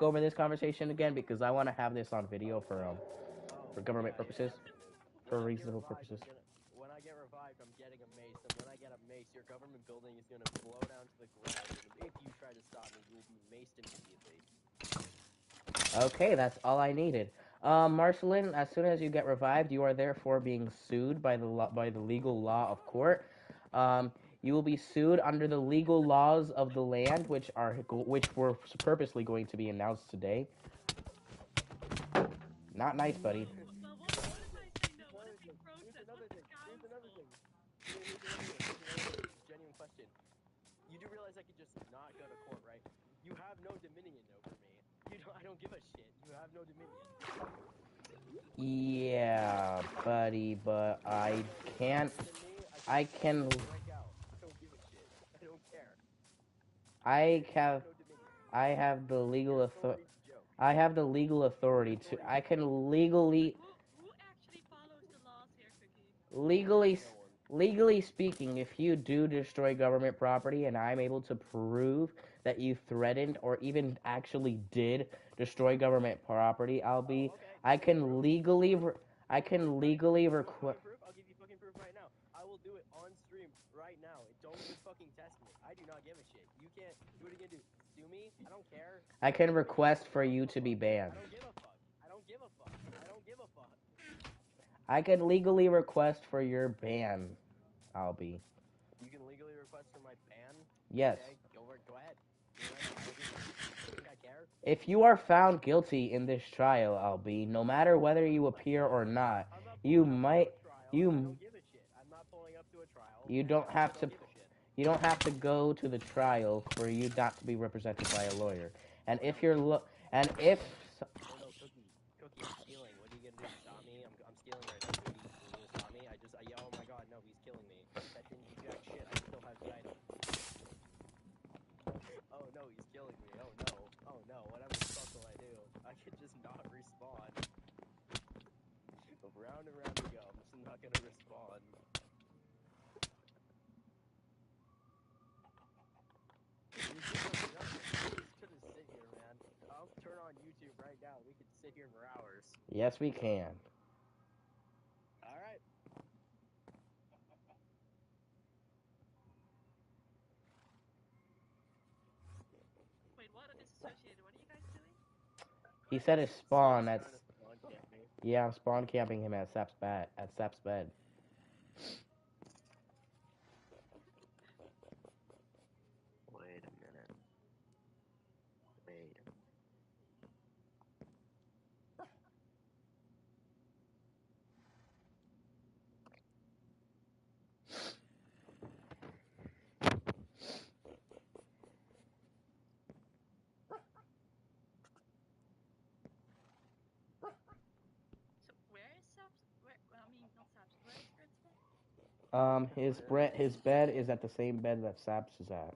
go over this conversation again because I want to have this on video for government Yeah, purposes, yeah. for When I get reasonable revived, purposes. when I get revived, I'm getting a mace, and when I get a mace, your government building is gonna blow down to the ground, and if you try to stop me, you will be maced immediately. Okay, that's all I needed. Marcelin, as soon as you get revived, you are therefore being sued by by the legal law of court. Um, you will be sued under the legal laws of the land, which were purposely going to be announced today. Not nice, buddy. Well, what if I say no? Here's What if another we thing. Here's protest? What another if the thing. Here's another council? thing. Here's another thing. Here's another thing. Genuine question. You do realize I could just not go to court, right? You have no dominion over me. You don't. I don't give a shit. You have no dominion. Yeah, buddy, but I So if you're can't. better than me, I I can can. just break out. I don't give a shit. I don't care. I You have have. no dominion. I have the legal Your authority. authority's a joke. I have the legal Your authority to. authority's I a joke. can legally, Who actually follows the laws here, Cookie? legally, No one. legally speaking, if you do destroy government property, and I'm able to prove that you threatened or even actually did destroy government property, Oh, okay. I You want can proof? legally. You I want proof, can buddy? legally You want request. fucking proof? I'll give you fucking proof right now. I will do it on stream right now. Don't even fucking test me. I do not give a shit. You can't. What are you gonna do? Sue me? I don't care. I can request for you to be I banned. don't give a fuck. I don't give a fuck. I don't give a fuck. I can legally request for your ban. I'll be. You can legally request for my ban. Yes. Okay, go ahead. Do it right now. I don't give a shit. You think I care? If you are found guilty in this trial, Albie, no matter whether you appear or not, I'm not you pulling up to might a trial. I you don't give a shit. I'm not pulling up to a trial, you and I don't also have to don't give a shit. you don't have to go to the trial for you not to be represented by a lawyer. And Oh no, if you're and if oh no, Cookie, I'm stealing. What are you gonna do? Stop me? I'm stealing right now, Cookie. Are you gonna stop me? Yeah, oh my god, no, he's killing me. That didn't do jack shit. I still have the item. Oh no, he's killing me. Oh no, oh no. Whatever the fuck will I do? I could just not respawn. Round and round we go. I'm just not gonna respawn. Just sit here, man. I'll turn on YouTube right now. We could sit here for hours. yes, we can. All right. Wait, what? Disassociated. What are you guys doing? He said his spawn. Someone's That's trying to spawn camp me. yeah. I'm spawn camping him at Sap's bed. Wait a minute. Wait. So where is Saps? Where? Well, I mean, not Saps. Where is Fred's bed? His bed is at the same bed that Sap's is at,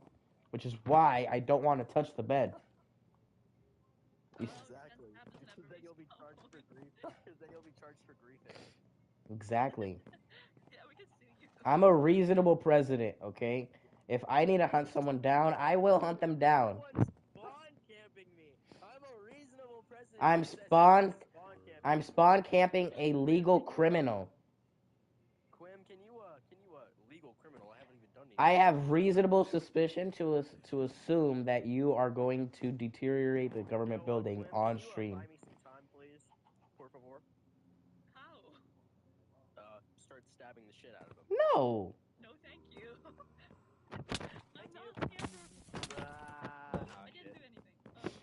which is why I don't want to touch the bed. You s- Exactly. Because then you'll be charged for grief. Because then you'll be charged for griefing. exactly. Yeah, we can sue you. I'm a reasonable president, okay? If I need to hunt someone down, I will hunt them down. Someone's spawn camping me. I'm a reasonable president. I'm Who says spawn someone's spawn camping I'm me? spawn camping a legal criminal. Quim, can you legal criminal? I haven't even done I anything. have reasonable suspicion to assume that you are going to deteriorate the You government know what, building Quim? on Can you stream. buy me some time, please? Por favor. How? Start stabbing the shit out of him. No. No, thank you. I'm Thank not you. scared for. Ah, I didn't shit. do anything. Okay.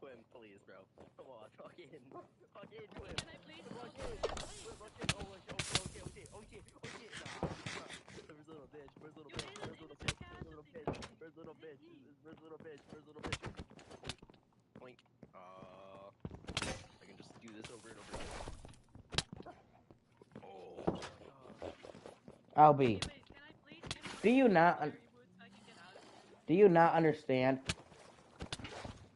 Quim, please, bro. Come on, fucking Quim. Can I please? Fuck in. Oh, okay. Nah. Where's little bitch? Where's little bitch? Where's little bitch? Where's little bitch? Where's little bitch? Where's little bitch? Where's little bitch? Boink. I can just do this over and over again. Albie, Okay, wait. Can I please get do you not berry wood so I can get out of here? do you not understand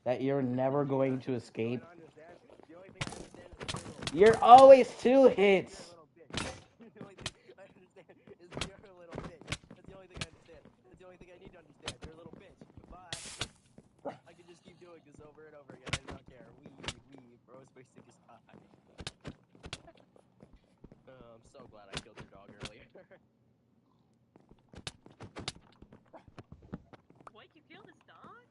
that you're never going to Do I escape? not understand? The only thing I understand is that you're a little You're always 2 hits. You're a little bitch. The only thing I understand is that you're a little bitch. That's the only thing I understand. That's the only thing I need to understand. You're a little bitch. Bye. I can just keep doing doing this over and over again. I do not care. Bro's wasting his time. I'm so glad I killed your dog earlier. What? You killed his dog?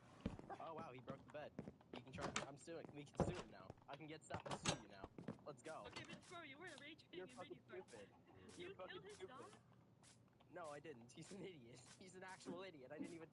Oh wow, he broke the bed. You can try. I'm suing. We can sue him now. I can get stuff to sue you now. Let's go. Okay, but bro, you were a rage You're baiting fucking mini stupid. You You're fucking killed his stupid. dog? No, I didn't. He's an idiot. He's an actual idiot. I didn't even.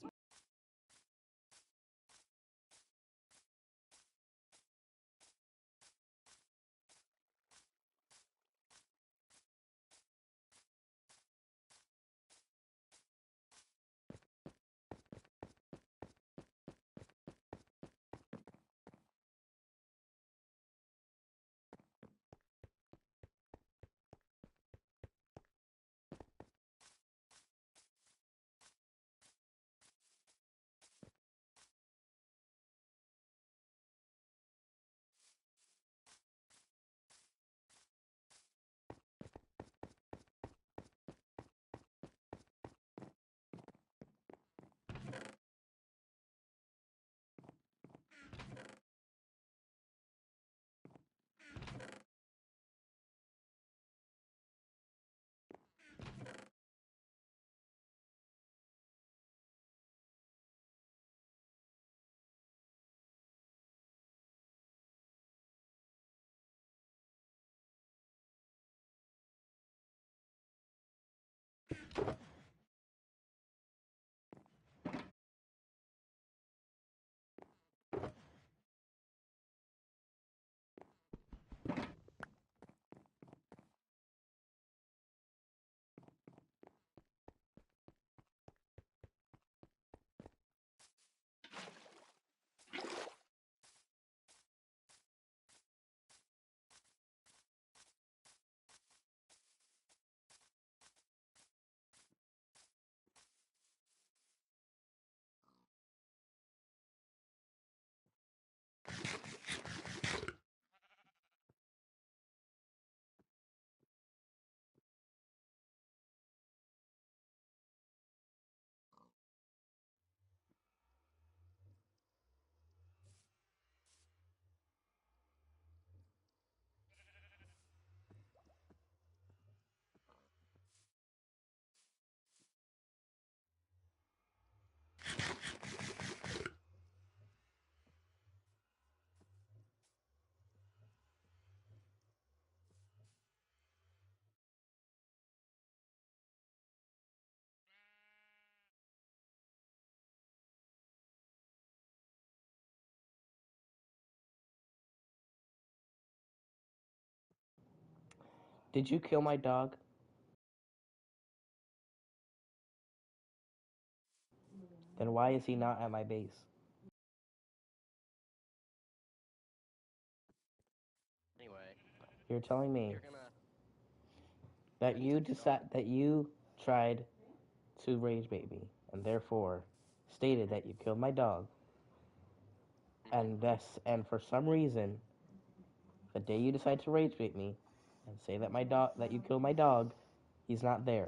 Did you kill my dog? Then why is he not at my base? Anyway, You're telling me you're gonna. that I can touch your dog. you tried to rage bait me and therefore stated that you killed my dog, and for some reason the day you decide to rage bait me and say that you killed my dog, he's not there.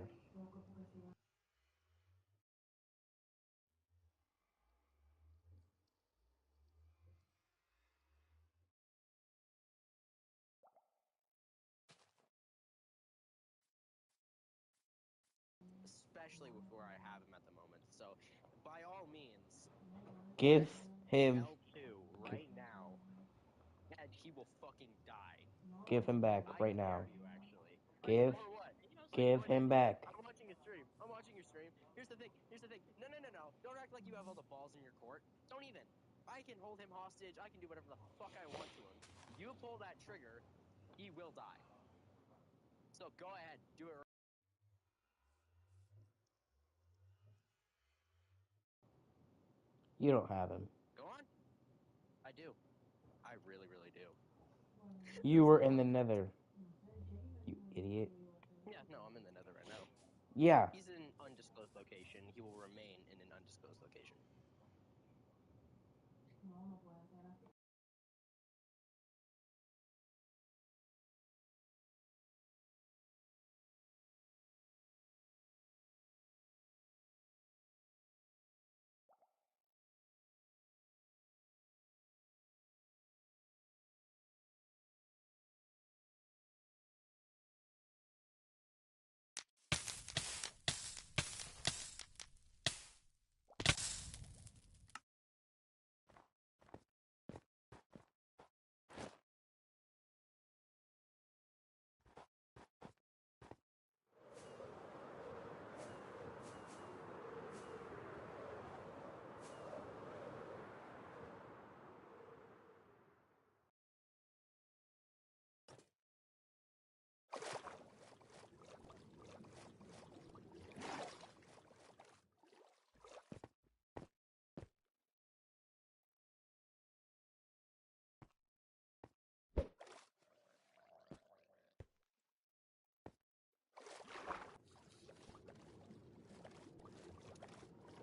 Especially with where I have him at the moment. So, by all means, Give press him L2 right now, and he will fucking die. give him back I right now. dare you, actually. Give For what? And you also Wait, give what? him back. I'm watching your stream. I'm watching your stream. Here's the thing. Here's the thing. No, no, no, no. Don't act like you have all the balls in your court. Don't even. I can hold him hostage. I can do whatever the fuck I want to him. You pull that trigger, he will die. So go ahead. Do it right. You don't have him. Go on. I do. I really, really do. You There's were a in lot. the nether. You idiot. Yeah, no, I'm in the nether right now. Yeah. He's in an undisclosed location. He will remain in an undisclosed location.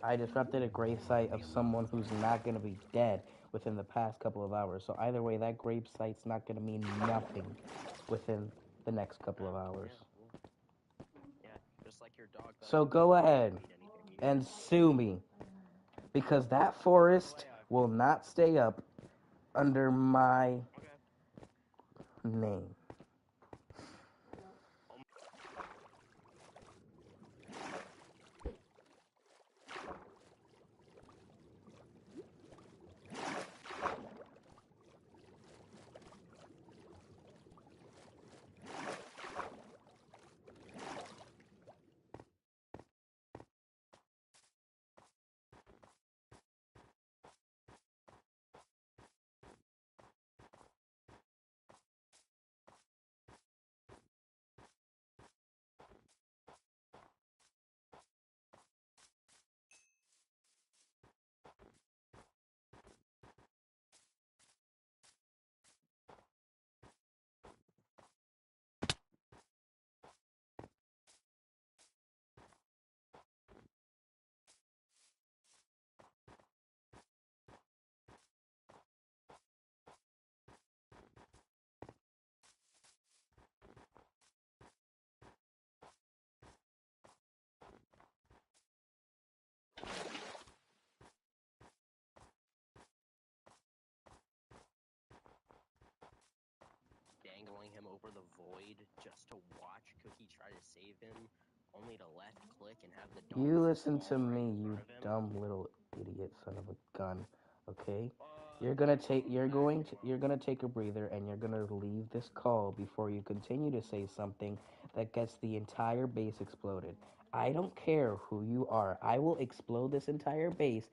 I disrupted a grave site of someone who's not going to be dead within the past couple of hours. So either way, that grave site's not going to mean nothing within the next couple of hours. Yeah, well, yeah, just like your dog that So I go fed when you ahead didn't eat anything either. and sue me because that By the way, forest will not stay up under my okay. name. Um, dangling him over the void just to watch Cookie try to save him, only to left click and have the dog You listen to fall right me, in you front of him. dumb little idiot son of a gun. Okay? You're gonna take a breather and you're gonna leave this call before you continue to say something that gets the entire base exploded. I don't care who you are. I will explode this entire base,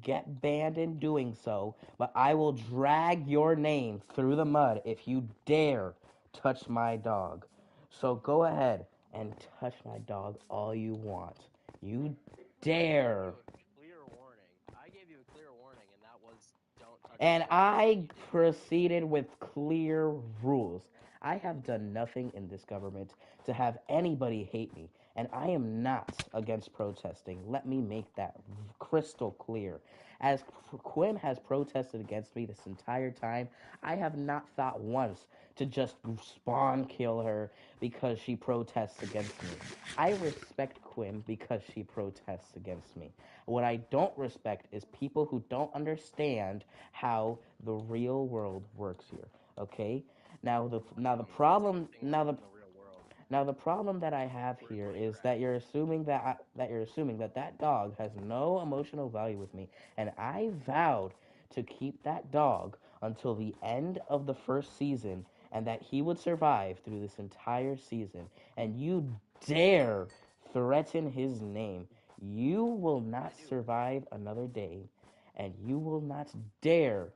get banned in doing so, but I will drag your name through the mud if you dare touch my dog. So go ahead and touch my dog all you want. You I gave dare. you a clear warning. I gave you a clear warning, and that was don't touch my And dog. And I you did it. proceeded with clear rules. I have done nothing in this government to have anybody hate me, and I am not against protesting. Let me make that crystal clear. As Quinn has protested against me this entire time, I have not thought once to just spawn kill her because she protests against me. I respect Quinn because she protests against me. What I don't respect is people who don't understand how the real world works here. Okay? Now the now the I mean, it's the same problem thing we do in the real world. now the problem that I have We're here playing is that crackers. you're assuming that that dog has no emotional value with me, and I vowed to keep that dog until the end of the first season, and that he would survive through this entire season. And you dare threaten his name. You will I not do. survive another day, and you will not dare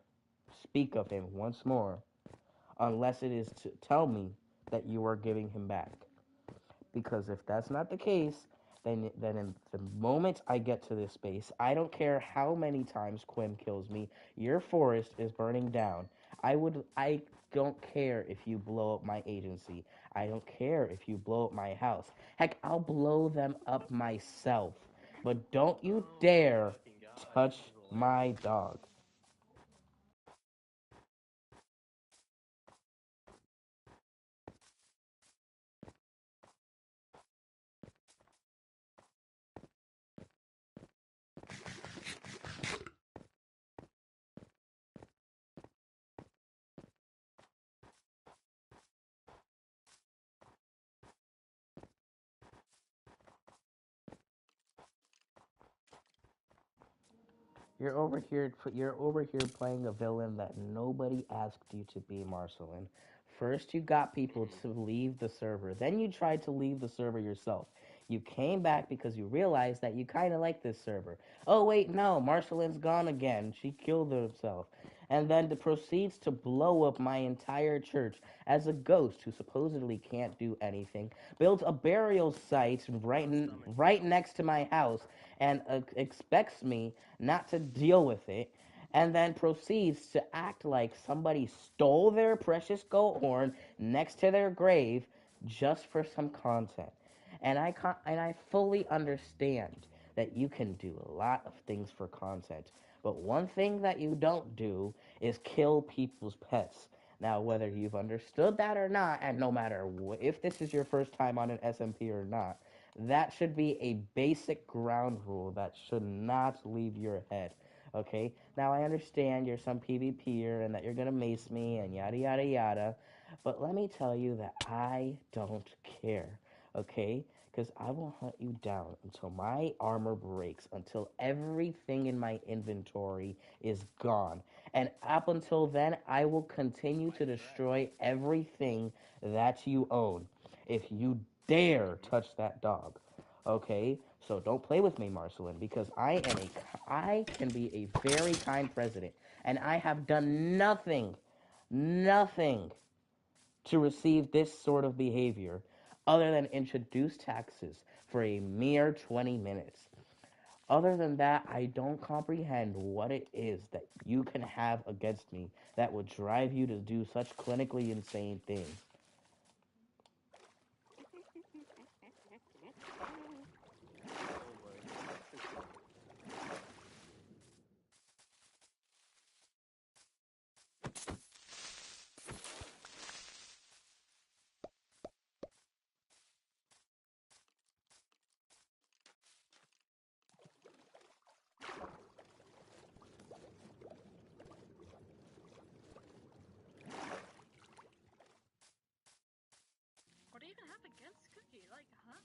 speak of him once more unless it is to tell me that you are giving him back. Because if that's not the case, then in the moment I get to this space, I don't care how many times Quim kills me, your forest is burning down. I don't care if you blow up my agency. I don't care if you blow up my house. Heck, I'll blow them up myself. But don't you Oh my dare fucking god, touch this is my hilarious. dog. You're over here playing a villain that nobody asked you to be, Marcelin. First you got people Mhm. to leave the server. Then you tried to leave the server yourself. You came back because you realized that you kind of like this server. Oh wait, no, Marcelin's gone again. She killed herself. And then proceeds to blow up my entire church as a ghost who supposedly can't do anything. Builds a burial site On a stomach right bug. next to my house and expects me not to deal with it, and then proceeds to act like somebody stole their precious goat horn next to their grave just for some content. And I fully understand that you can do a lot of things for content. But one thing that you don't do is kill people's pets. Now, whether you've understood that or not, and no matter if this is your first time on an SMP or not, that should be a basic ground rule that should not leave your head. Okay? Now, I understand you're some PvPer and that you're gonna mace me and yada yada yada, but let me tell you that I don't care. Okay? Because I will hunt you down until my armor breaks, until everything in my inventory is gone. And up until then, I will continue to Quite a threat. destroy everything that you own. If you dare Mm-hmm. touch that dog, okay? So don't play with me, Marcelin, because I can be a very kind president, and I have done nothing to receive this sort of behavior other than introduce taxes for a mere 20 minutes. Other than that, I don't comprehend what it is that you can have against me that would drive you to do such clinically insane things. Oh my god. What do you even have against Cookie? Like, huh?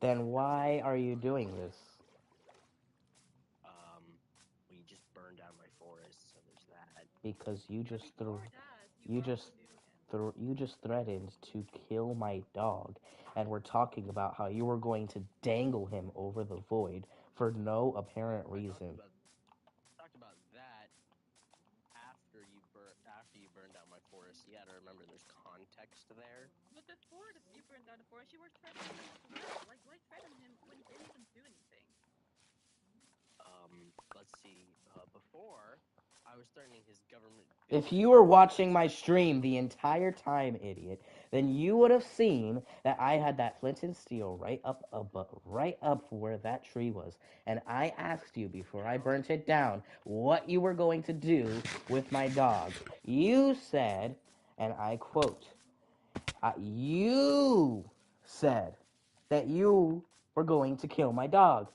Then why are you doing this? Um, well, you just burned down my forest, so there's that. Because But before that, you you were just also doing it. you just threatened to kill my dog, and we're talking about how you were going to dangle him over the void for no apparent I reason. talked about that after you burned down my forest. You got to remember there's context there. But before you burned down the forest, you were threatening him as well. Like, why threaten him when he didn't even do anything? Let's see. Before I was threatening his government If building you were because watching my stream the entire time, idiot, then you would have seen that I had that flint and steel right up where that tree was. And I asked you before I now burnt it down what you were going to do with my dog. You said, and I quote, you said that you were going to kill my dog.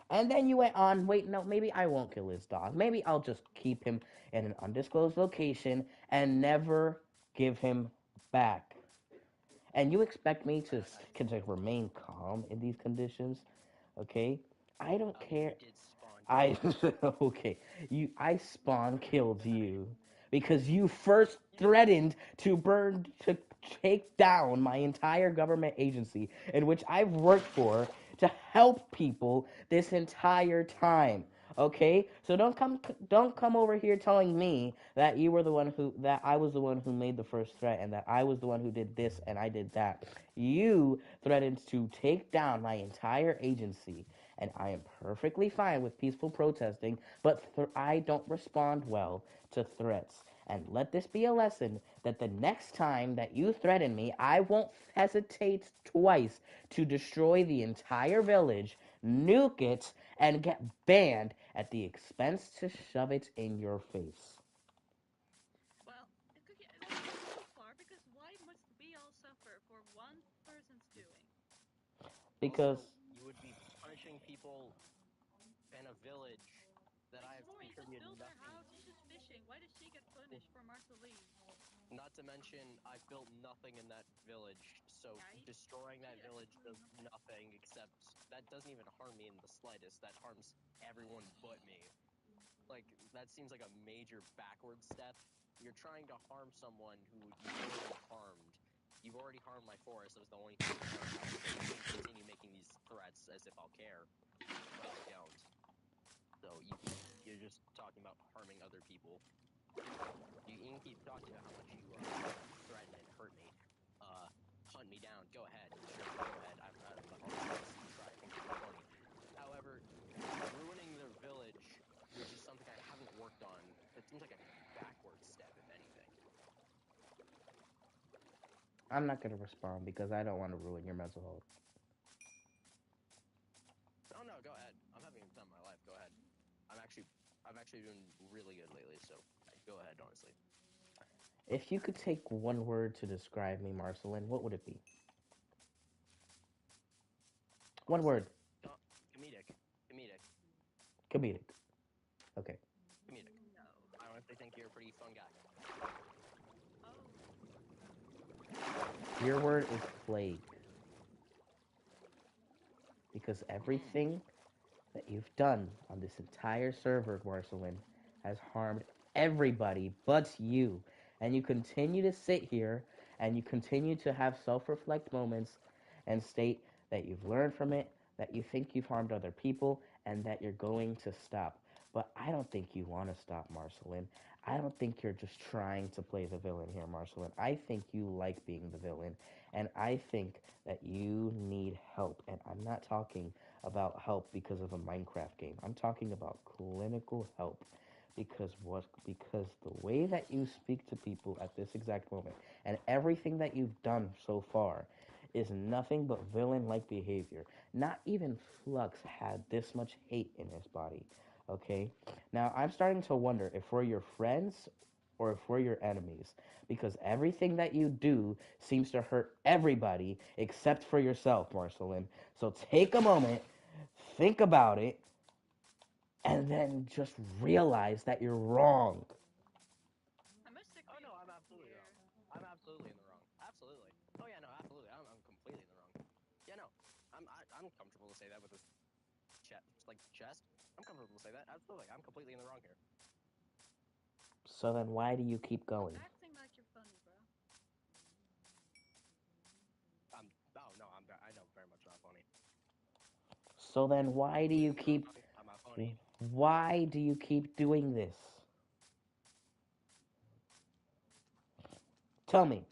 And then you went on, wait, no, maybe I won't kill his dog. Maybe I'll just keep him in an undisclosed location and never give him back. And you expect me to, that I to remain calm in these conditions? Okay? I don't you care. did spawn kill I me. okay. I spawn killed I you because you first you did threatened to take down my entire government agency in which I've worked for to help people this entire time. Okay? So don't come over here telling me that you were the one who that I was the one who made the first threat and that I was the one who did this and I did that. You threatened to take down my entire agency and I am perfectly fine with peaceful protesting, but I don't respond well to threats. And let this be a lesson that the next time that you threaten me, I won't hesitate twice to destroy the entire village, nuke it, and get banned at the expense to shove it in your face. Well, Cookie, let's not go too far because why must we all suffer for one person's doing? Because also you would be punishing people in a village that I have Before you just contributed built her nothing. house, she's just fishing. Why does she get punished for Marceline? Not to mention, I've built nothing in that village, so Right? destroying She that actually village doing does nothing. nothing except that doesn't even harm me in the slightest. That harms everyone but me. Like, that seems like a major backward step. You're trying to harm someone who you've already harmed. You've already harmed my forest. That was the only thing you cared about. So you can continue making these threats as if I'll care, but I don't. So you're just talking about harming other people. You can keep talking about how much you threaten and hurt me. Hunt me down. Go ahead. Sure, go ahead. I'll honestly try. I think it'd be funny. However, ruining their village, which is something I haven't worked on, that seems like a backward step, if anything. I'm not gonna respond because I don't want to ruin your mental health. Oh no, go ahead. I'm having the time of my life. Go ahead. I'm actually doing really good lately. So go ahead, honestly. If you could take one word to describe me, Marcelin, what would it be? One Honestly, word. comedic, comedic, Comedic. Okay. comedic. No. I honestly think you're a pretty fun guy. Oh. Your word is plague. Because Mm. everything that you've done on this entire server, Marcelin, has harmed everybody but you. And you continue to sit here and you continue to have self reflect moments and state that you've learned from it, that you think you've harmed other people, and that you're going to stop. But I don't think you want to stop, Marcelin. I don't think you're just trying to play the villain here, Marcelin. I think you like being the villain. And I think that you need help. And I'm not talking about help because of a Minecraft game. I'm talking about clinical help because the way that you speak to people at this exact moment and everything that you've done so far is nothing but villain-like behavior. Not even Flux had this much hate in his body. Okay? Now, I'm starting to wonder if we're your friends or if we're your enemies because everything that you do seems to hurt everybody except for yourself, Marcelin. So take a moment, think about it, and then just realize that you're wrong. I must Oh agree no, with I'm Beth absolutely wrong. here. I'm absolutely in the wrong. Absolutely. Oh yeah, no, absolutely. I'm completely in the wrong. Yeah, no. I'm comfortable to say that with this chest. I'm comfortable to say that. Absolutely. I'm completely in the wrong here. So then why do you keep Stop going? acting like you're funny, bro. Oh no, I know very much not funny. So then why do you Completely keep wrong. I'm not funny. doing this? Tell me.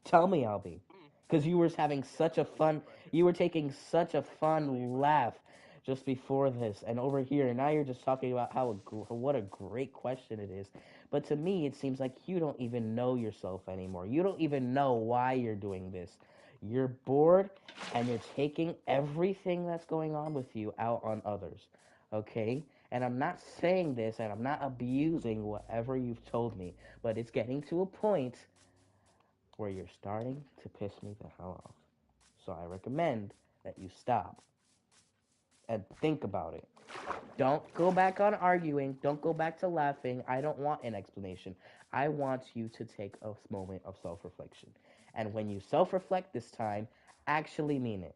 Tell me, Albie. Mm. Because you were having Yeah, such that's a a really good fun, question. you were taking such a That's a really good fun question. laugh just before this, and over here, and now you're just talking about what a great question it is. But to me, it seems like you don't even know yourself anymore. You don't even know why you're doing this. You're bored, and you're taking everything that's going on with you out on others. Okay? And I'm not saying this, and I'm not abusing whatever you've told me, but it's getting to a point where you're starting to piss me the hell off. So I recommend that you stop and think about it. Don't go back on arguing. Don't go back to laughing. I don't want an explanation. I want you to take a moment of self reflection. And when you self reflect this time, actually mean it.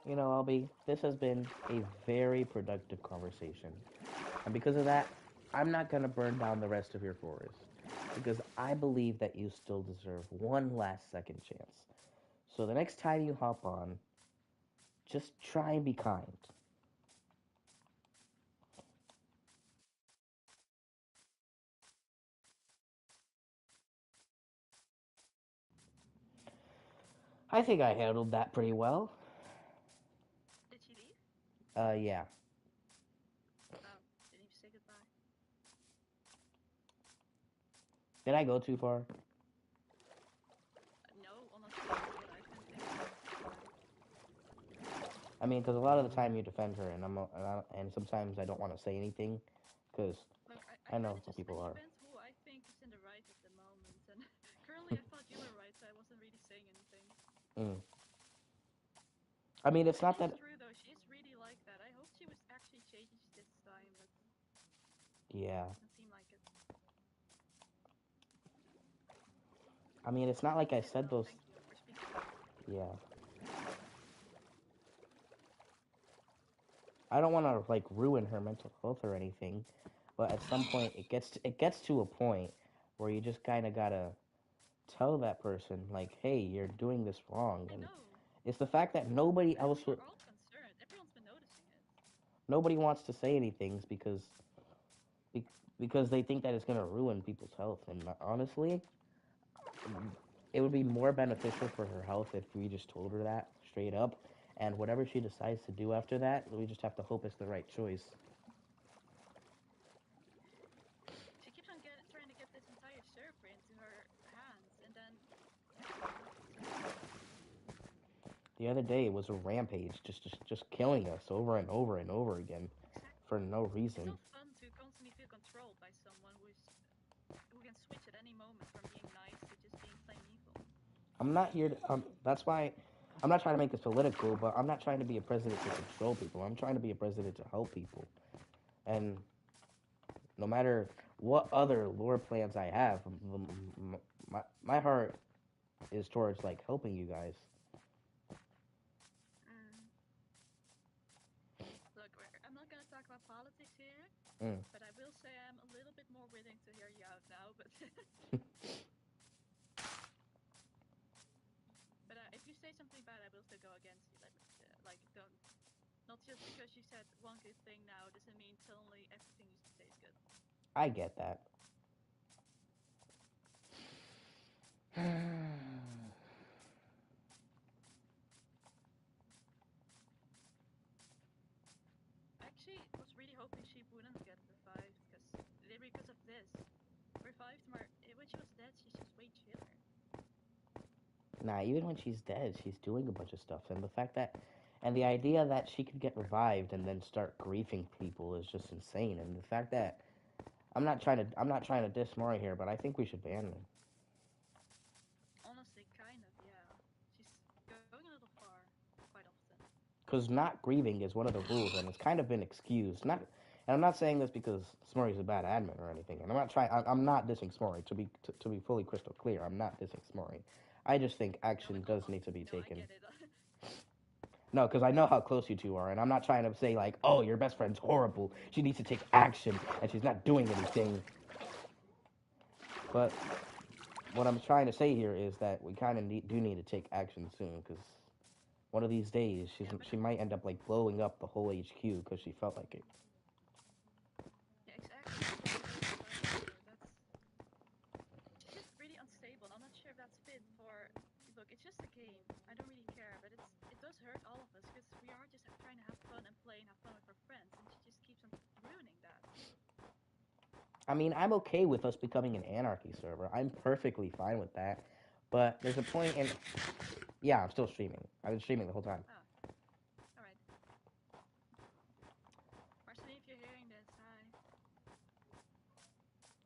Albie, this has been a very productive conversation. And because of that, I'm not going to burn down the rest of your forest. Because I believe that you still deserve one last second chance. So the next time you hop on, just try and be kind. I think I handled that pretty well. Did she leave? Yeah. Oh, didn't you say goodbye? Did I go too far? No, honestly, from what I can think, you went too far. I mean, because a lot of the time you defend her, and sometimes I don't want to say anything, because Look, I I kind know of some just people are. defend who I think is in the right at the moment, and currently I thought you were right, so I wasn't really saying anything. Mm. I mean, it's It not is that. true though, she is really like that. I hope she was actually changed this time, but Yeah. doesn't seem like it. I mean, it's not like I Okay, said well, those. thank you for speaking up. Yeah. I don't want to like ruin her mental health or anything, but at some point it gets to a point where you just kind of gotta tell that person like, hey, you're doing this wrong, I and know. it's the fact that nobody We else are all concerned. Everyone's been noticing it. nobody wants to say anything be- because they think that it's gonna ruin people's health. And honestly, it would be more beneficial for her health if we just told her that straight up. And whatever she decides to do after that, we just have to hope it's the right choice. She keeps on trying to get this entire server into her hands, and then everyone knows it's her fault. The other day it was a rampage, just killing us over and over and over again for Exactly. no It's reason. not fun to constantly feel controlled by someone who can switch at any moment from being nice to just being plain evil. I'm not here to. That's why I'm not trying to make this political, but I'm not trying to be a president to control people. I'm trying to be a president to help people. And no matter what other lore plans I have, my heart is towards like helping you guys. Mm. Look, I'm not gonna talk about politics here, Mm. but I will say I'm a little bit more willing to hear you out now. But if you say something bad, I will still go against you. Like don't not just because you said one good thing now doesn't mean suddenly everything you say is good. I get that. I actually was really hoping she wouldn't get revived because of this. Revived when she was dead, she's just way chiller. Nah, even when she's dead, she's doing a bunch of stuff, and the fact that, and the idea that she could get revived and then start griefing people is just insane. And the fact that I'm not trying to diss Mori here, but I think we should ban her. Honestly, kind of, yeah. She's going a little far quite often. Because not grieving is one of the rules, and it's kind of been excused. Not, and I'm not saying this because Smurry's a bad admin or anything. And I'm not trying. I'm not dissing Smurry. To be fully crystal clear, I'm not dissing Smurry. I just think No, action does need to be no, I taken. get it. No, because I know how close you two are, and I'm not trying to say like, oh, your best friend's horrible. She needs to take action, and she's not doing anything. But what I'm trying to say here is that we kind of do need to take action soon, because one of these days Yeah, but she might end up like blowing up the whole HQ because she felt like it. yeah, exactly. That's what I'm really worried for. She's just really unstable. I'm not sure if that's fit for. Look, it's just a game. I don't really care, but it does hurt all of us because we are just trying to have fun and play and have fun with our friends, and she just keeps on ruining that. I mean, I'm okay with us becoming an anarchy server. I'm perfectly fine with that. But there's a point in. Yeah, I'm still streaming. I've been streaming the whole time. Oh, all right. Marceline, if you're hearing this, hi.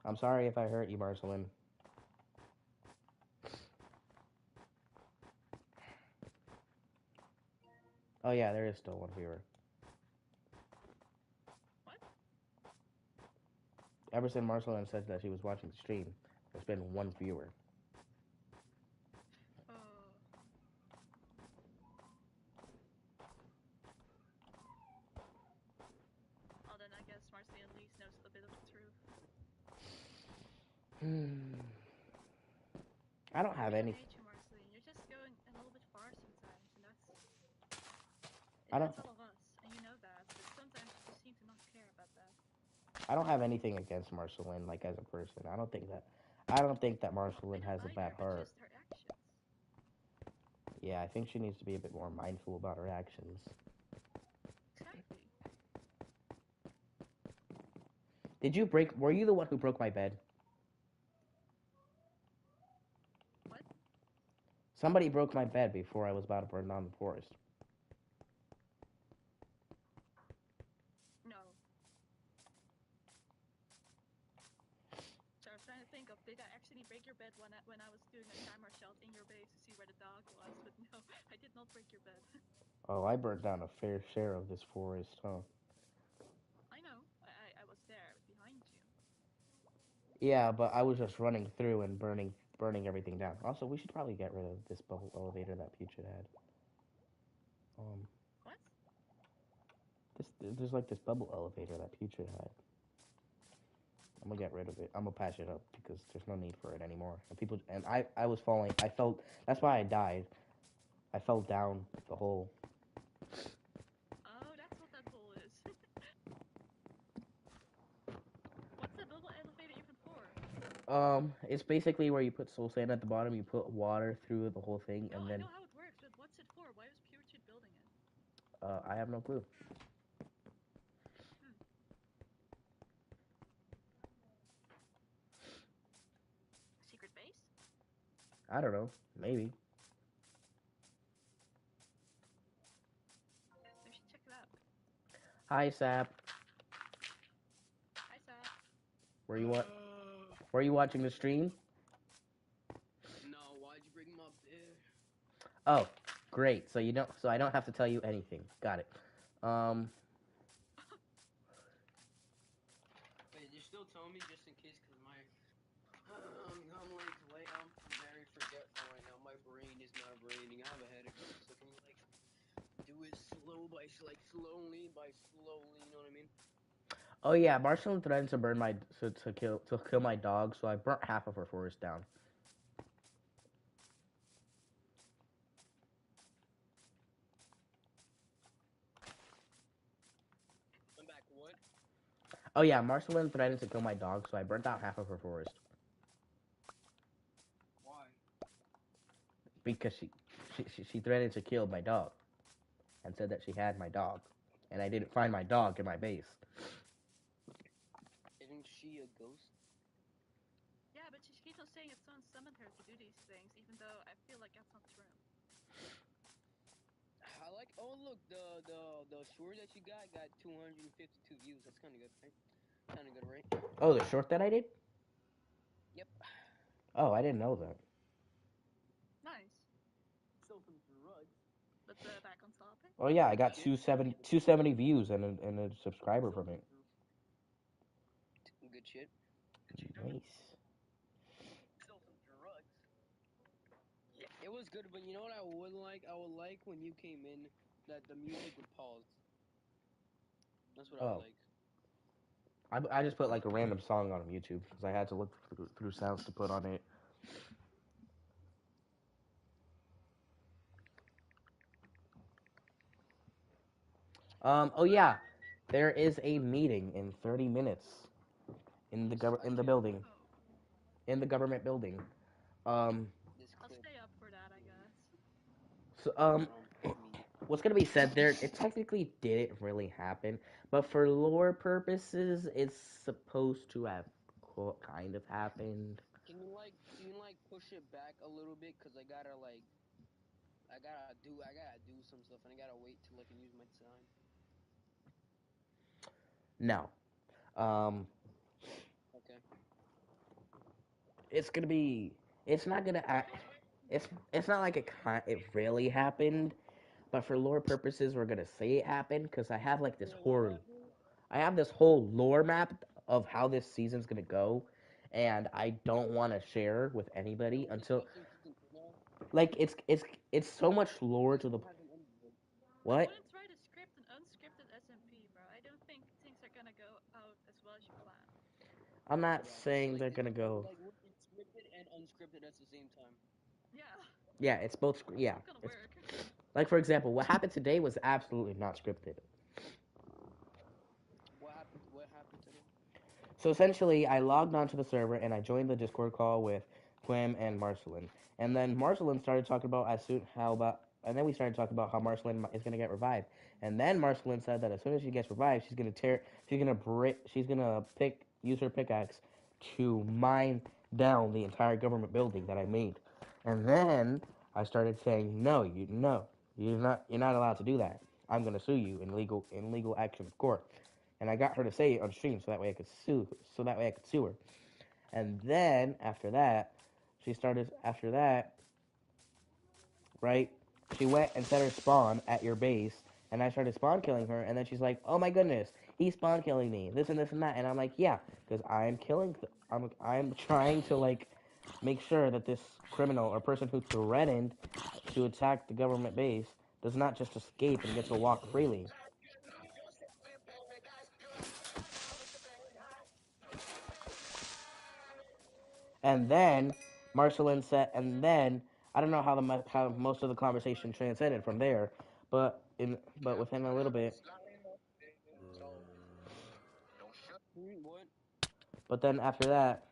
I'm sorry if I hurt you, Marceline. Oh yeah, there is still one viewer. What? Ever since Marceline said that she was watching the stream, there's been one viewer. Oh, well then I guess Marceline at least knows a bit of the truth. Hmm. I don't have We don't any. hate you, Marceline. You're just going a little bit far sometimes, and I don't. that's all of us, and you know that. But sometimes you just seem to not care about that. I don't have anything against Marceline, like as a person. I don't think that. I don't think that I Marceline don't has a bad either, but heart. just her actions. Yeah, I think she needs to be a bit more mindful about her actions. Exactly. Did you break? Were you the one who broke my bed? What? Somebody broke my bed before I was about to burn down the forest. No. So I was trying to think of did I actually break your bed when I was doing a timer shot in your base to see where the dog was? But no, I did not break your bed. Oh, I burned down a fair share of this forest, huh? I know. I was there behind you. Yeah, but I was just running through and burning everything down. Also, we should probably get rid of this bubble elevator that Putrid had. Um, What? this there's like this bubble elevator that Putrid had. I'm gonna get rid of it. I'm gonna patch it up because there's no need for it anymore. And people and I was falling. I fell. That's why I died. I fell down the hole. Oh, that's what that hole is. What's the bubble elevator even for? It's basically where you put soul sand at the bottom. You put water through the whole thing, No, and I then know how it works, but what's it for? Why was Pure Cheat building it? I have no clue. Hmm. A secret base? I don't know. Maybe. We should check it out. Hi, Sap. Hi, Sap. Were you what? Were you watching the stream? No, why'd you bring him up there? Oh, great. So you don't. So I don't have to tell you anything. Got it. Um. Wait, you're still telling me just in case, cause my I'm very forgetful right now. My brain is not braining. I have a headache, right? So can you like do it slowly by slowly? You know what I mean? Oh yeah, Marceline threatened to burn my to kill my dog, so I burnt half of her forest down. I'm back. What? Oh yeah, Marceline threatened to kill my dog, so I burnt out half of her forest Why? because she threatened to kill my dog and said that she had my dog, and I didn't find my dog in my base. Isn't she a ghost? Yeah, but she keeps on saying that someone summoned her to do these things, even though I feel like that's not true. I like. Oh look, the short that you got 252 views. That's kind of good, right? Kind of good, right? Oh, the short that I did? Yep. Oh, I didn't know that. Nice. Still some drugs. But back on topic. Oh yeah, I got Yep. 270 views and a subscriber Still from some it. good shit. Nice. Still some drugs. Yeah, it was good, but you know what I would like? I would like when you came in that the music would pause. That's what I would Oh, like. I just put like a random song on YouTube because I had to look through sounds to put on it. Oh yeah, there is a meeting in 30 minutes I in the can't building wait. Oh, in the government building. Um, This I'll clip. stay up for that, I guess. so, Me. what's gonna be said there? It technically didn't really happen, but for lore purposes, it's supposed to have kind of happened. Can you like push it back a little bit? Cause I gotta do some stuff and I gotta wait till I can use my time. No, um, Okay. it's gonna be. It's not gonna act. It's not like it really happened, but for lore purposes, we're gonna say it happened because I have like this Wait, what horror. happened? I have this whole lore map of how this season's gonna go, and I don't want to share with Wait, anybody we're until discussing season 2 now? like it's so much lore Season to the 2 hasn't ended yet. I what? wouldn't try to script an unscripted SMP, bro. I don't think things are gonna go out as well as you plan. I'm not Yeah. saying they're gonna go. It's scripted and unscripted at the same time. Yeah, Yeah, it's both. it's Yeah, not gonna it's work. like for example, what happened today was absolutely not scripted. What happened today? So essentially, I logged onto the server and I joined the Discord call with Quim and Marcelin. And then Marcelin started talking about and then we started talking about how Marcelin is gonna get revived. And then Marcelin said that as soon as she gets revived, she's gonna use her pickaxe to mine down the entire government building that I made. And then I started saying, no, you're not allowed to do that. I'm gonna sue you in legal action of court, and I got her to say it on stream so that way I could sue her. And then after that, right? She went and set her spawn at your base, and I started spawn killing her, and then she's like, "Oh my goodness, he's spawn killing me, this and that," and I'm like, "Yeah, because I'm trying to like make sure that this criminal or person who threatened to attack the government base does not just escape and get to walk freely." And then Marcelin said, and then I don't know how most of the conversation transcended from there, but within a little bit, What? but then after that,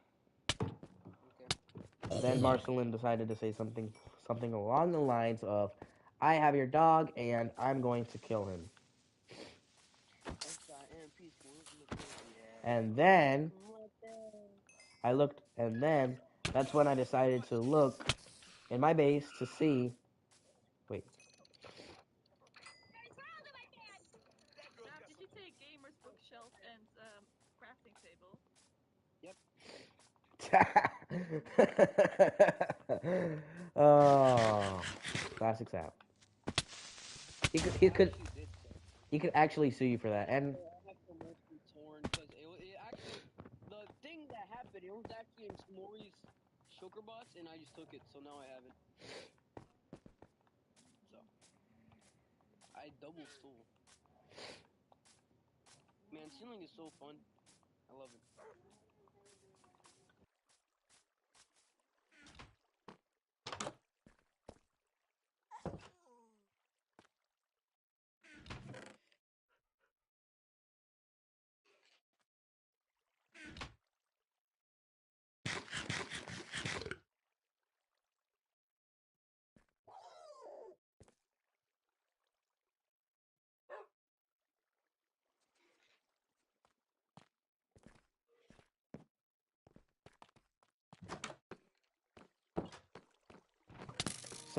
Okay. then Marcelin decided to say something along the lines of, "I have your dog, and I'm going to kill him." SMP schools in the building. Yeah. And then What the? I looked, and then that's when I decided to look in my base to see. Wait, Did you take gamer's bookshelf and crafting table? Yep. oh, classics out. He I could actually did so. he could actually sue you for that, and I have the mostly torn because it actually the thing that happened it was actually in Smorey's sugar box and I just took it so now I have it. So I double stole. Man, stealing is so fun. I love it.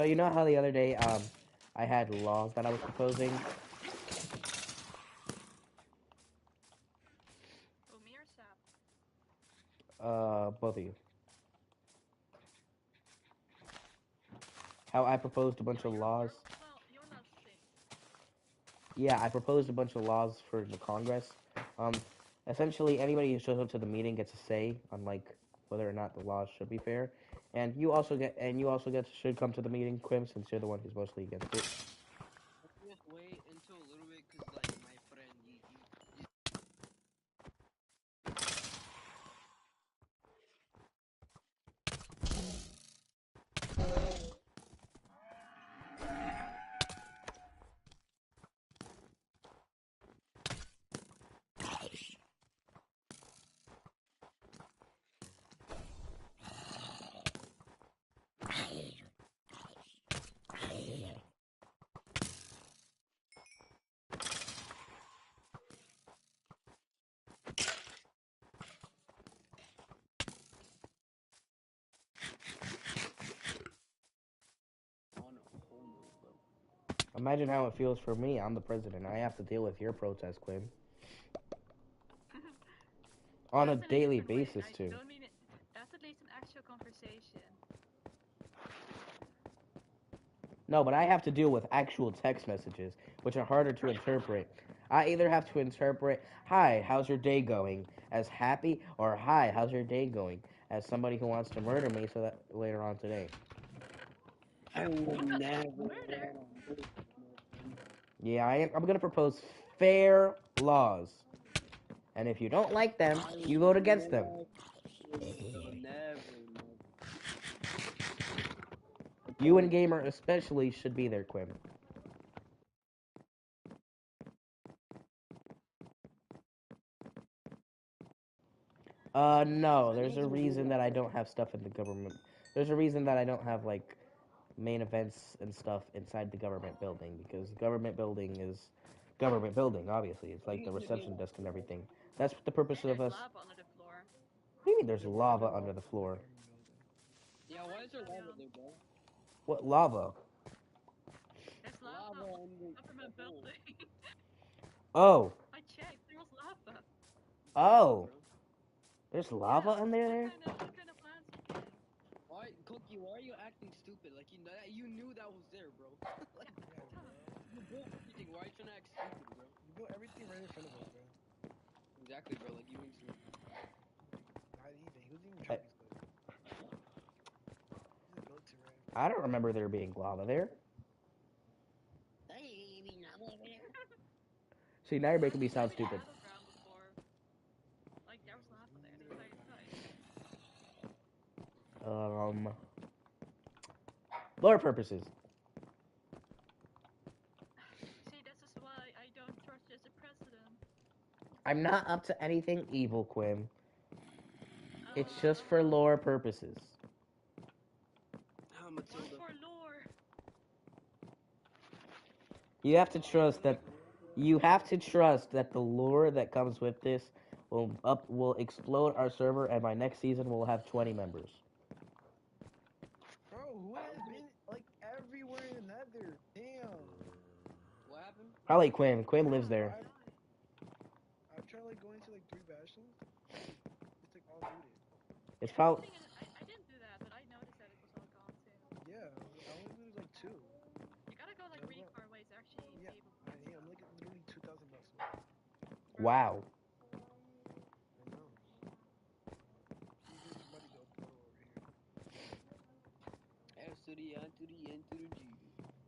so you know how the other day I had laws that I was proposing. Oh, me or Sap? Both of you. How I proposed a bunch of laws. You're allowed to think. Yeah, I proposed a bunch of laws for the Congress. Um, essentially, anybody who shows up to the meeting gets a say on like whether or not the laws should be fair. And you also get should come to the meeting, Quim, since you're the one who's mostly against it. Just wait until a little bit because like my friend you on a whole nother level. Imagine how it feels for me. I'm the president. I have to deal with your protest, Quim, on a Just in a daily different way, basis guys. You too. don't mean it. That's at least an actual conversation. No, but I have to deal with actual text messages, which are harder to interpret. I either have to interpret, "Hi, how's your day going?" as happy, or "Hi, how's your day going?" as somebody who wants to murder me so that later on today. I would What? never Murder? want to murder my friend. Yeah, I'm gonna propose fair laws. And if you don't like them, I you would vote against them. never, never. You and Propose. Gamer especially should be there, Quim. No, I there's need a to do reason that. that I don't have stuff in the government. There's a reason that I don't have, like, main events and stuff inside the government building, because the government building is government building, obviously. It's Are like you the gonna be in reception that desk and floor? everything. That's the purpose Hey, of there's us. lava under the floor. What do you mean there's Yeah, why is lava there under the lava in the floor? government building? Yeah, why is there lava there, bro? What lava? There's lava Lava on in the the government hole. building. Oh, I checked. There was lava. Exactly, oh, bro. there's Yeah. lava in there. What kind of plans you getting? Why, Cookie? Why are you acting stupid? Like you knew that was there, bro. Like Yeah. Yeah, Duh. bro. you built everything. Why are you trying to act stupid, bro? You built everything right in front of us, bro. Exactly, bro. Like you didn't see. Not even. He wasn't even I, trying to be slick. He just built it right in front I of don't us. remember there being lava there. See, now you're making me You showed sound me the stupid. battleground before. Like there was Yeah, it was lava there the literally entire lava. time. lore purposes. See, this is why I don't trust you as a president. I'm not up to anything evil, Quim. It's Oh, just for lore purposes. How or Matilda? for lore. You have to trust that the lore that comes with this will explode our server, and by next season we'll have 20 members. Bro, who has been like everywhere in the Nether? Damn. What happened? Probably Quim. Quim lives Bro, there. I've tried like going to like 3 bastions. It's like all looted. It's Yeah, probably everything. I didn't do that, but I noticed that it was all gone too. Yeah, I only looted like 2. You gotta go like That's really about, far away to actually yeah, be able to get I am stuff. like literally $2,000 away. Bro, wow. I know. See, there's somebody go portal over here. F to the N to the N to the G.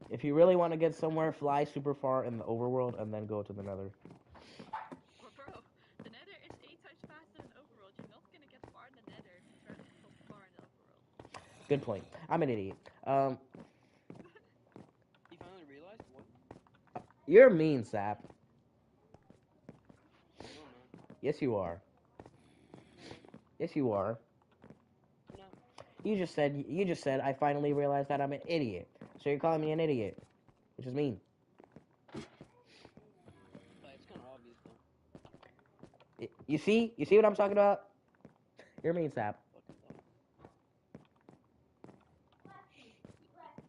If you really want to get somewhere, fly super far in the overworld and then go to the Nether. well, bro, the Nether is 8 times faster than Overworld. You're not gonna get far in the Nether if you try to go far in the Overworld. Good point. I'm an idiot. He finally realized what? You're mean, Sap. No, I'm not. Yes, you are. No, I'm not. Yes, you are. I'm not. You just said I finally realized that I'm an idiot. So you're calling me an idiot, which is mean. Like, it's kind of obvious though. You see? You see what I'm talking about? You're mean, Sap. Fucking dumb.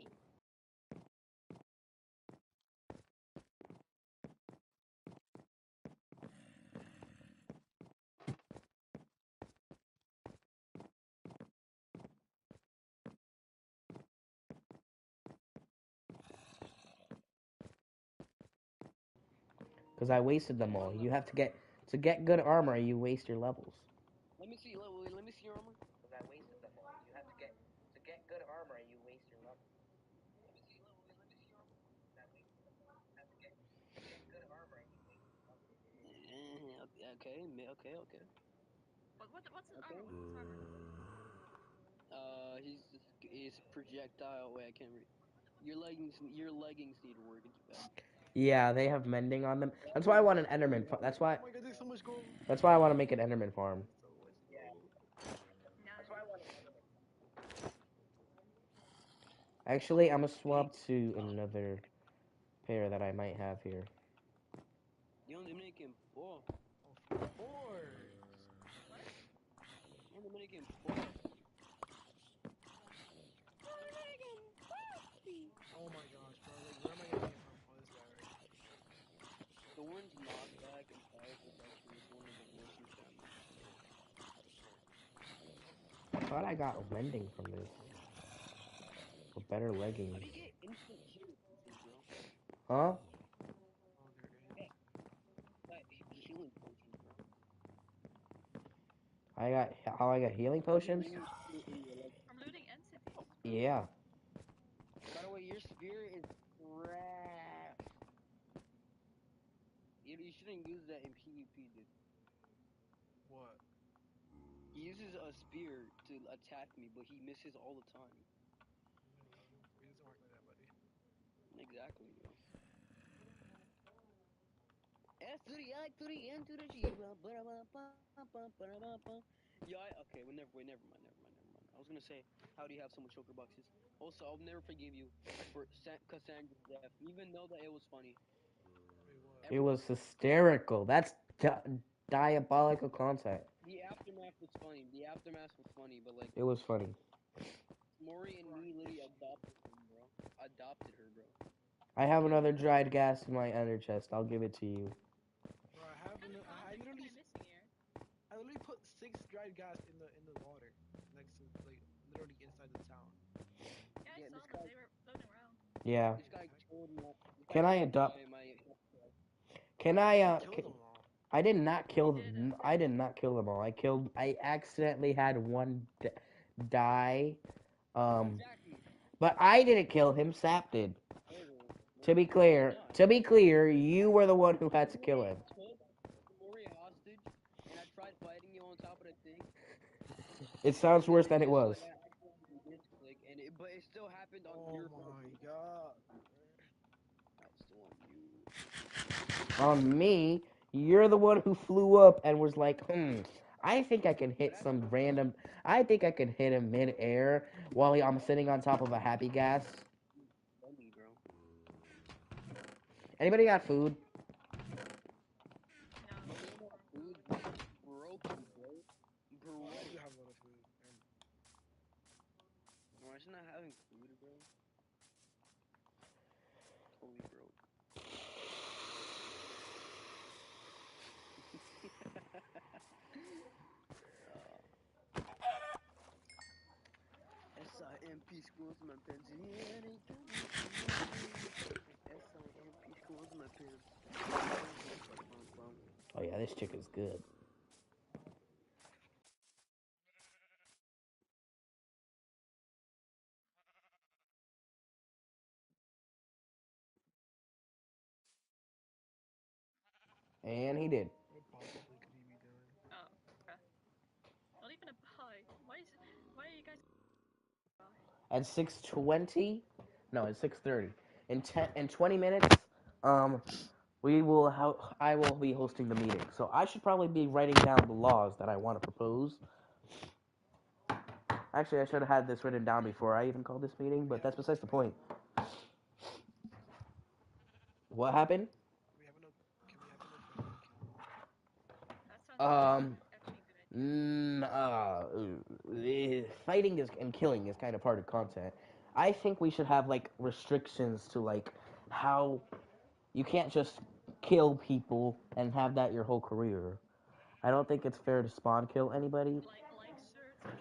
Because I wasted them all. You have to get good armor. You waste your levels. Let me see. Let me see your armor. Because I wasted them all. You have to get good armor. You waste your levels. Let me see. Let me see your armor. To get good armor. You waste your levels. Okay. Okay. What's his Okay. armor? What's his armor? His projectile. Wait, I can't read. Your leggings need work. It's bad. Yeah, they have mending on them. That's why I want an Enderman. That's why. Oh my god, there's so much gold. That's why I want to make an Enderman farm. So much gold. Nice. Actually, I'm gonna swap to another pair that I might have here. The only Dominican poor. Of course. What? The Dominican poor. Oh my gosh, bro. Like, where am I gonna get from? Oh, this guy right here. Thorn's knockback and fire protection is one of the worst enchantments. I thought I got mending from this. For better How leggings. do you get instant healing potions, bro? Huh? Oh, okay. Hey, healing potions, bro. How I got healing potions? From looting entities. Yeah. By the way, your spear is trash. You shouldn't use that in PvP, dude. What? He uses a spear to attack me, but he misses all the time. It doesn't work like that, buddy. Exactly, bro. S to the I to the N to the G. Okay, never mind. I was gonna say, how do you have so much choker boxes? Also, I'll never forgive you for Cassandra's death, even though that it was funny. Wait, what? It was hysterical. That's diabolical content. The aftermath was funny. But like, It was funny. Maury and me literally adopted him, bro. Adopted her, bro. I have another dried gas in my ender chest. I'll give it to you. Bro, What kind of content am I missing here? I literally put 6 dried gas in the water next to like literally inside the town. Yeah, I Yeah, saw this them. guy, They were floating around. Yeah. this guy killed me. This guy Can I killed adopt? my. Can How I? did you kill them all? I did not He kill didn't. them. I did not kill them all. I accidentally had one die. Exactly. But I didn't kill him. Sap did. Murder. To be No, I did clear, not. you were the one who had to kill him. Took Maury hostage, and I tried fighting you on top of the thing. It sounds And worse then than it guess was. what? I accidentally Oh Your fault, my bro. god. That was still on you. On me, you're the one who flew up and was like, I think I can But hit actually, some random. I think I can hit him mid-air while I'm sitting on top of a happy gas. funny, bro. Anybody got food? No. Bro, you don't have food, bro. Broken, bro. I do Broke. have a lot of food. And Imagine not having food, bro. Totally broke. uh, SIMP schools my pensione, SIMP schools my pimps. Bum, bum, bum, bum, bum. Oh yeah, this chick is good. And he did. what possibly could he be doing? Oh, bruh. Not even a pie. Why are you guys pie? At 6:20, no, at 6:30. In 20 minutes, um, I will be hosting the meeting. So I should probably be writing down the laws that I want to propose. Actually, I should have had this written down before I even called this meeting, Do we but have that's enough besides the men? point. What happened? Do we have enough? Can we have enough men to kill? That sounds like a Um, effing good idea. Fighting is and killing is kind of part of content. I think we should have like restrictions to like how you can't just kill people and have that your whole career. I don't think it's fair to spawn kill anybody. Like certain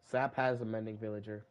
Sap has a mending villager.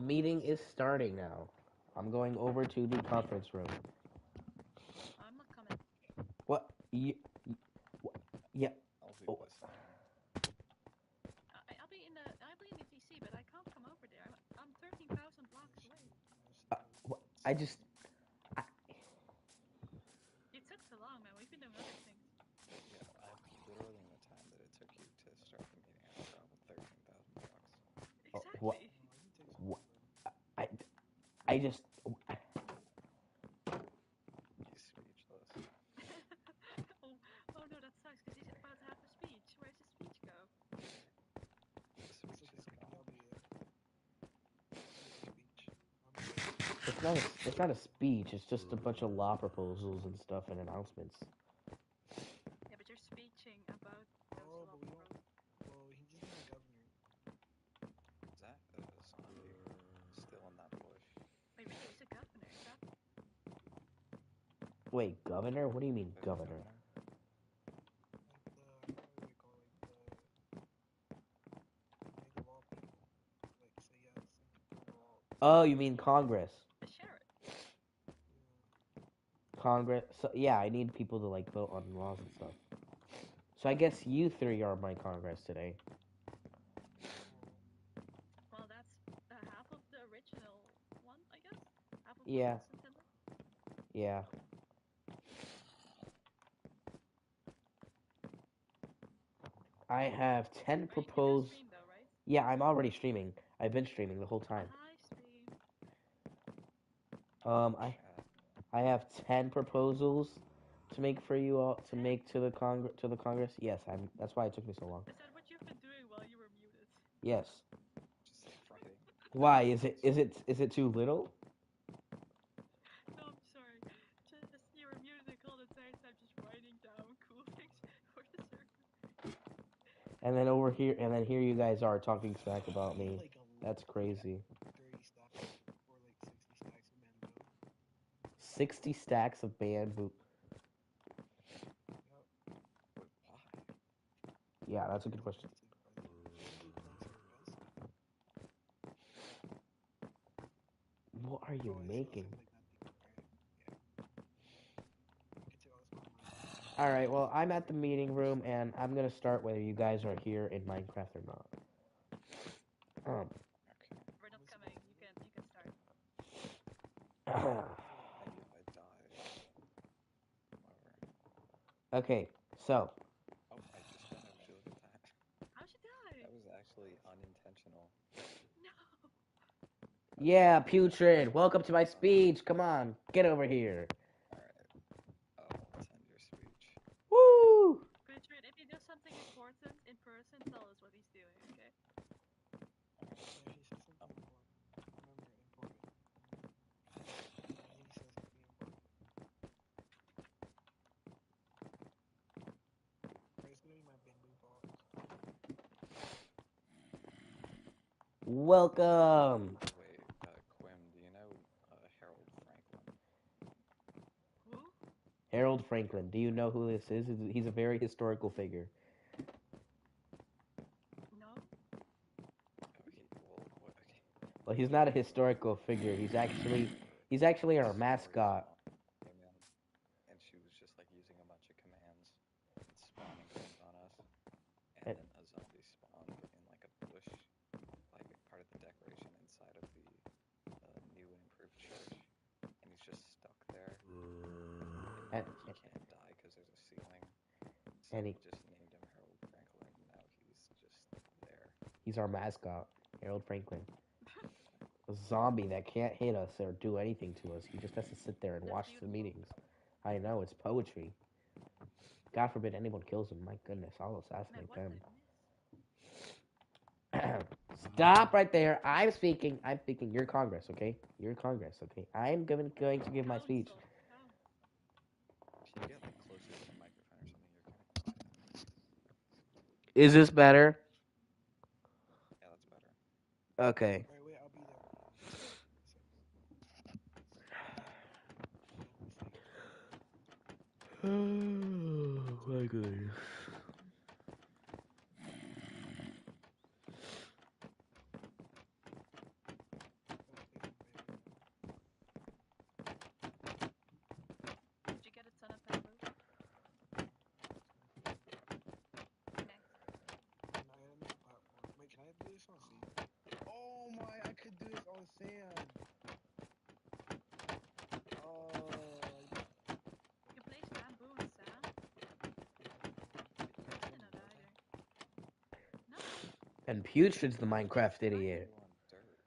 Meeting is starting now. I'm going over to the conference room. I'm not coming. What? Yeah. I'll be Oh. listening. I'll be in the DC, but I can't come over there. I'm 13,000 blocks away. I just. I, It took so long, man. We've been doing other things. Yeah, I've literally in the time that it took you to start the meeting, I've traveled 13,000 blocks. what? Exactly. What? I. I just. He's speechless. Oh no, that sucks because he's about to have the speech. Where's the speech go? The speech is gone. It's not. It's not a speech. It's just a bunch of law proposals and stuff and announcements. Yeah, but you're speeching about those law proposals. Well, he just been a governor. Is that a zombie still in that bush? Wait, really? He's a governor? Is that? Wait, governor? What do you mean, There's a governor? Like the, I forgot what they call it, like the law people. Like say yes and the law. Oh, you mean Congress? The sheriff. Yeah. Congress. So, yeah, I need people to like vote on laws and stuff. So I guess you three are my Congress today. Well, that's half of the original one, I guess. Half of Yeah. what's intended. Yeah. I have 10 You're gonna proposed. stream though, right? Yeah, I'm already streaming. I've been streaming the whole time. Hi, stream. I Chat. I have 10 proposals to make for you all to 10? make to the Congress. Yes, I'm. That's why it took me so long. Is that what you've been doing while you were muted? Yes. Just writing. Why is it too little? No, I'm sorry. Just you were muted all the time, so I'm just writing down cool things for the server. And then over here, and then here you guys are talking smack about I need me. like a That's crazy. 30 stacks or like 60 stacks of bamboo. 60 stacks of bamboo. Yep. But why? Yeah, that's a good question. Bamboo plants are the best. What are you Oh, it making? sounds like nothing, right? Yeah. You can take all this online. All right. Well, I'm at the meeting room, and I'm gonna start whether you guys are here in Minecraft or not. Okay. We're not coming. You can start. Maybe if I die. Whatever. Okay. So Oh, I just died. Would you look at that? How'd you die? That was actually unintentional. No. yeah, putrid. Welcome to my speech. Come on, get over here. Alright. I'll attend your speech. Woo! Putrid, if he does something important in person, tell us what he's doing, okay? Yeah, he said something important. Remember, important. He says something important. Alright, it's gonna be my bamboo box. Welcome, Wait, Quim, do you know Harold Franklin? Who? Harold Franklin. Do you know who this is? He's a very historical figure. No. Oh, what, okay. Well, he's not a historical figure. He's actually our Story mascot. came in, and she was just like using a bunch of commands and spawning things on us. And then a zombie spawned in like a bush, like part of the decoration inside of the new and improved church. And he's just stuck there. And, He can't die because there's a ceiling. So and we just named him Harold Franklin, and now he's just there. he's our mascot, Harold Franklin. A zombie that can't hit us or do anything to us. He just has to sit there and That's watch the beautiful. meetings. I know, it's poetry. God forbid anyone kills him. My goodness, I'll Man, assassinate what them. did I miss? Stop right there. I'm speaking. I'm speaking. You're Congress, okay? You're Congress, okay? I'm going to give my speech. Council. Can you get like closer to the microphone or something? You're kind of quiet. Is this better? Yeah, that's better. Okay. Alright, wait, I'll be there. Oh my goodness. And Putrid's the Minecraft Why are idiot. you on dirt?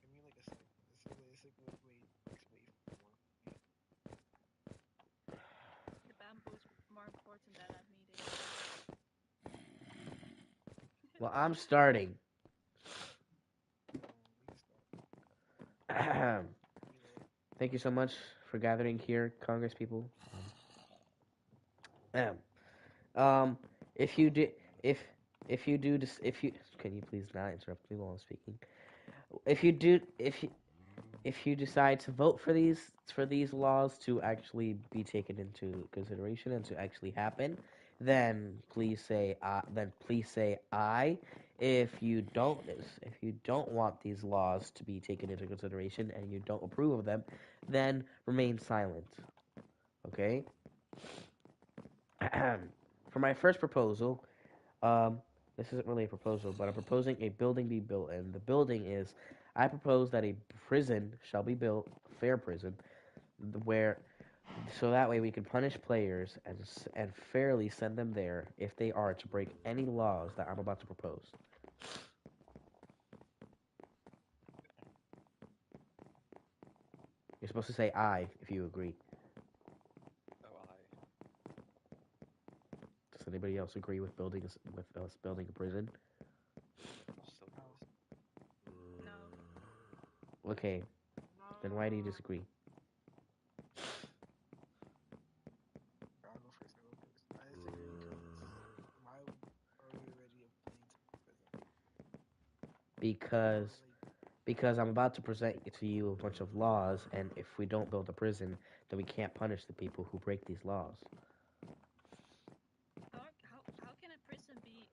Give me like a sec. It's like wait, wait for more. Yeah. The bamboo's more important than that meeting. Well, I'm starting. We can start. Thank Be lit. you so much for gathering here, Congress people. Um, um, if you do, if if you do, if you can you please not interrupt me while I'm speaking? If you do, if you decide to vote for these laws to actually be taken into consideration and to actually happen, then please say aye. If you don't want these laws to be taken into consideration and you don't approve of them, then remain silent. Okay? For my first proposal, um, this isn't really a proposal, but I'm proposing a building be built, and the building is, I propose that a prison shall be built, a fair prison, where, so that way we can punish players and fairly send them there if they are to break any laws that I'm about to propose. You're supposed to say aye if you agree. Oh, I. Does anybody else agree with with us building a prison? Still No. yes. No. Okay, then why do you disagree? I'll go first. I'll go first. I disagree because why are we already planning to prison? Or Because like, because I'm about to present to you a bunch of laws, and if we don't build a prison, then we can't punish the people who break these laws. How can a prison be?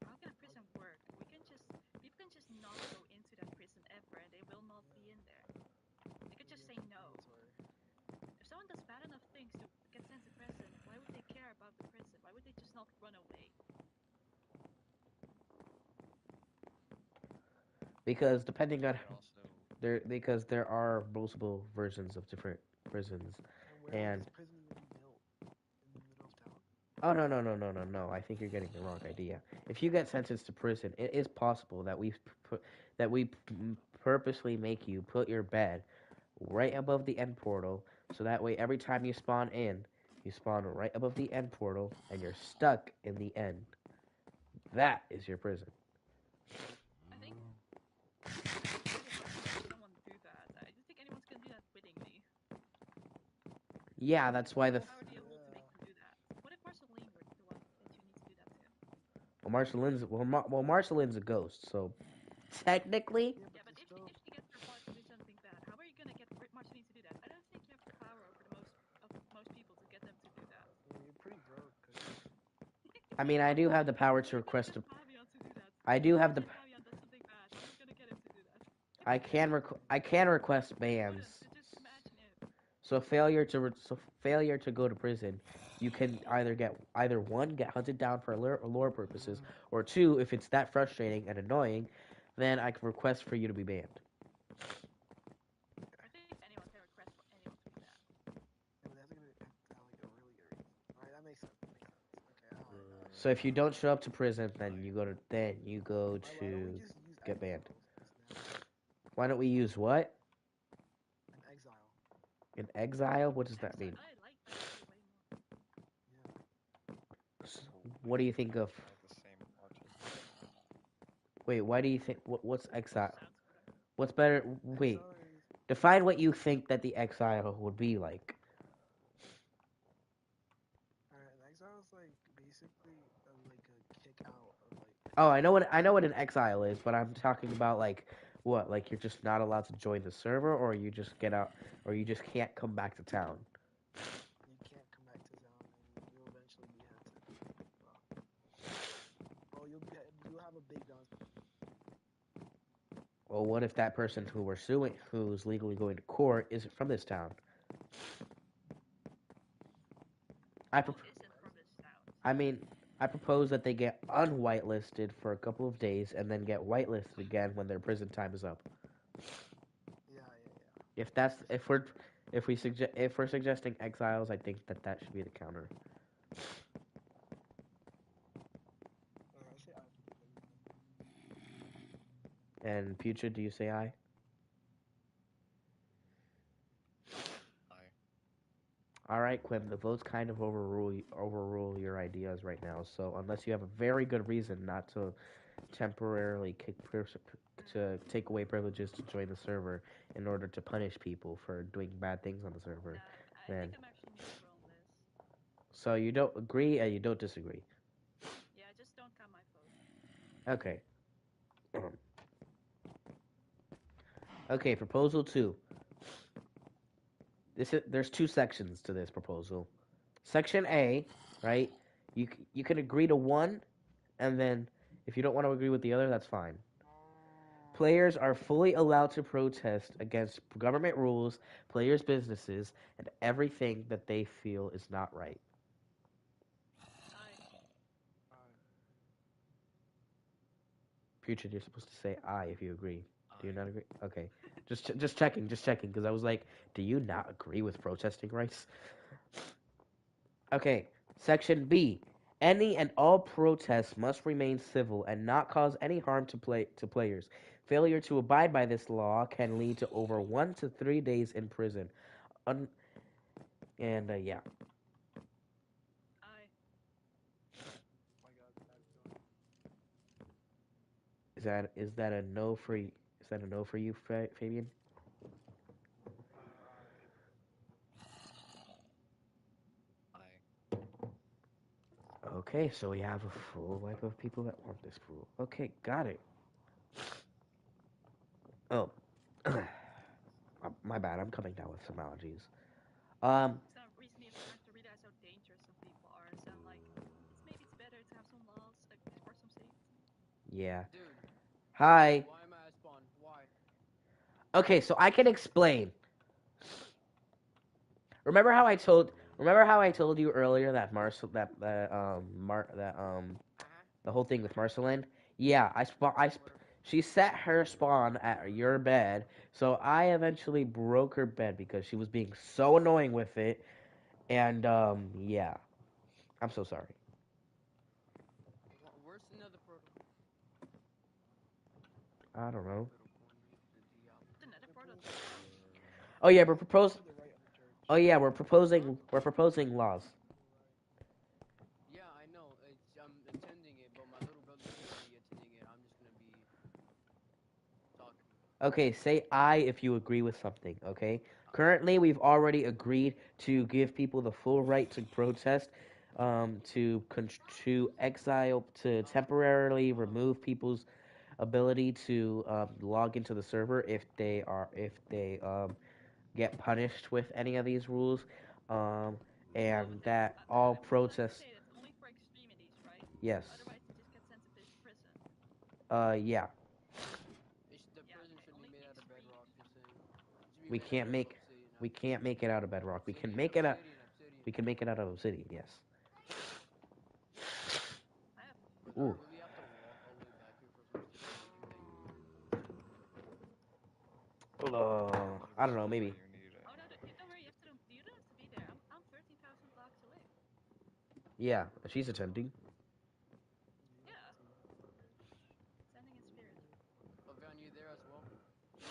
How can a prison work? We can just People can just not go into that prison ever, and they will not yeah, be in there. They could it'll just be say no. mandatory. If someone does bad enough things to get sent to prison, why would they care about the prison? Why would they just not run away? Because depending on You could also. because there are multiple versions of different prisons, And where would and this prison even be built? In the middle of town? oh no, I think you're getting the wrong idea. If you get sentenced to prison, it is possible that we purposely make you put your bed right above the end portal, so that way every time you spawn in, you spawn right above the end portal, and you're stuck in the end. That is your prison. I think I think it's really hard to make someone do that. I don't think anyone's gonna do that willingly. Yeah, that's why How are you able to make Yeah. them do that? What if Marceline were the one that you need to do that to? Marcelin's a ghost, so technically, Yeah, but Yeah, but there's if still. she gets her part to do something bad, how are you gonna get Marceline to do that? I don't think you have the power over the most people to get them to do that. Yeah, you're pretty broke because I mean, I do have the power How to are you gonna request. get Fabian to do that? I do have the. Imagine Fabian does something bad. How are you gonna get him to do that? I can request You couldn't, bans. but just imagine it. So failure to go to prison, you can either one get hunted down for lore purposes, or two, if it's that frustrating and annoying, then I can request for you to be banned. I think anyone can request for anyone to be banned. yeah, but have to have like a really good reason. All right, that makes sense. That makes sense. Okay, I like So that. if you don't show up to prison, then you go Why don't we to just use get banned. exiles instead? Why don't we use what? An exile. In exile? What does that Exile. mean? I like that idea way more. Yeah. Well, we What do you can think of? try the same logic. Wait, why do you think? What's Just exile? sounds good. What's better? Wait, Exile is define what you think that the exile would be like. alright. An exile is like basically like a kick out of like Oh, I know what an exile is, but I'm talking about like what? Like you're just not allowed to join the server, or you just get out, or you just can't come back to town. you can't come back to town and you'll eventually be hunted. Well, you'll have a big bounce. Well, what if that person who we're suing, who's legally going to court, isn't from this town? I Who prop- isn't from this town? I mean, I propose that they get unwhitelisted for a couple of days and then get whitelisted again when their prison time is up. Yeah, yeah, yeah. If that's That sounds fair. if we're suggesting exiles, I think that should be the counter. And Future, do you say aye? I. All right, Quim. The votes kind of overrule your ideas right now. So unless you have a very good reason not to temporarily to take away privileges to join the server in order to punish people for doing bad things on the server, Yeah, I then think I'm actually neutral on this. so you don't agree and you don't disagree. Yeah, just don't count my vote. Okay. Okay. Proposal two. There's two sections to this proposal. Section A, right? You can agree to one, and then if you don't want to agree with the other, that's fine. Players are fully allowed to protest against government rules, players' businesses, and everything that they feel is not right. I. Aye. Future, you're supposed to say aye if you agree. Do you I. not agree? Okay. Just checking, because I was like, do you not agree with protesting rights? Okay. Section B. Any and all protests must remain civil and not cause any harm to players. Failure to abide by this law can lead to over 1 to 3 days in prison. Un- and yeah, I. Oh my god, bad feeling. is that a no for is that a no for you, Fabian? Aye. I. Okay, so we have a full wipe of people that want this rule. Okay, got it. Oh, my bad. I'm coming down with some allergies. Um, It's now recently I'm starting to realize how dangerous some people are. So I'm like, it's better to have some laws like for some safety. yeah. Dude, Hi. why am I at spawn? Why? Okay, so I can explain. Remember how I told Remember how I told you earlier that Uh-huh. the whole thing with Marceline? Yeah, she set her spawn at your bed, so I eventually broke her bed because she was being so annoying with it, and yeah, I'm so sorry. Where's another portal? I don't know. Little corny. The Diablo. The nether portal to where? Oh yeah, we're To propose. the right of the church. Oh yeah, Huh? we're proposing laws. To the right. Yeah, I know. I'm attending it, but my little brother's gonna be attending it. I'm just gonna be talking. Okay, say I if you agree with something. Okay. Uh, Currently, we've already agreed to give people the full right to protest, to exile, to temporarily remove people's ability to log into the server if they get punished with any of these rules, um, Oh, and that's that all I would like to protests. say that's only for extremities, right? Yes. Otherwise, you just get sent to prison. Yeah. the Yeah, prison okay, shouldn't be only made out of extreme. bedrock. Just saying. It should be We made out can't of make obsidian. we can't make it out of bedrock. Obsidian. Obsidian. We can make it out of obsidian. Yes. I have But do I Ooh. really have to walk all the way back here for some stupid digging thing? I don't Maybe know. that's why Maybe. you need Oh no, you don't worry. You don't have to be there. I'm 13,000 blocks away. Yeah. She's attempting. Yeah, Yep. sending in spirit. Van, you there as well?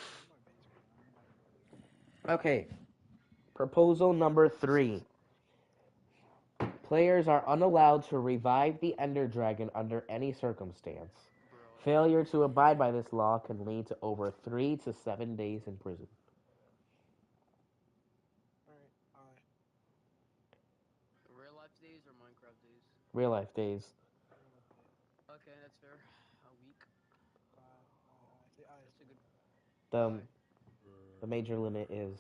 I'm in my base right now. I'm in my building. Okay. Proposal number 3. Players are unallowed to revive the Ender Dragon under any circumstance. Bro, Failure to abide by this law can lead to over 3 to 7 days in prison. Alright. Aye. real life days or Minecraft days? Real life days. Real life days. Okay, that's fair. A week. Aye. Aye. Aye. Say aye, That's a good. Squim. The Aye. the major limit is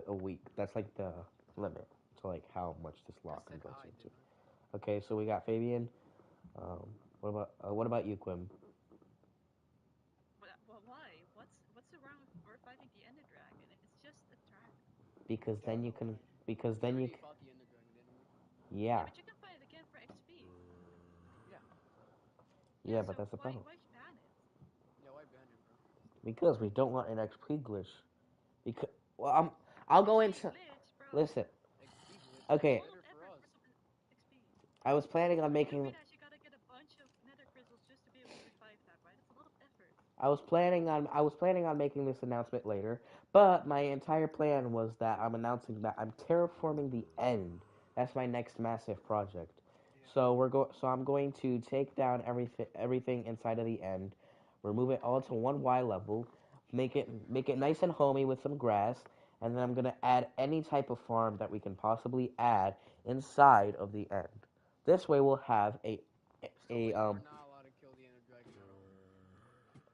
a week. That's like the limit to like how much this I law can said go I, into. didn't I? Okay, so we got Fabian. What about you, Quim? Well, why? What's the wrong with reviving the Ender Dragon? It's just a dragon. Because Yeah, I then don't you know can why. because We then you already c- fought the Ender Dragon, didn't we? yeah Yeah, but you can find it again for XP. Yeah. Yeah, yeah, but so that's the why problem. why ban it? Yeah, why ban it, bro? Because we don't want an XP glitch. Because well, I'll go XP into glitch, bro. listen. XP glitch. That's a Okay, lot of Better for effort us. for some XP. I was planning on You do making realize you gotta get a bunch of nether crystals just to be able to revive that, right? It's a lot of effort. I was planning on making this announcement later, but my entire plan was that I'm announcing that I'm terraforming the end. That's my next massive project. Yeah. So I'm going to take down everything inside of the end, remove it all to one Y level, make it nice and homey with some grass, and then I'm gonna add any type of farm that we can possibly add inside of the end. This way we'll have So a wait, we're not allowed to kill the Ender Dragon at all.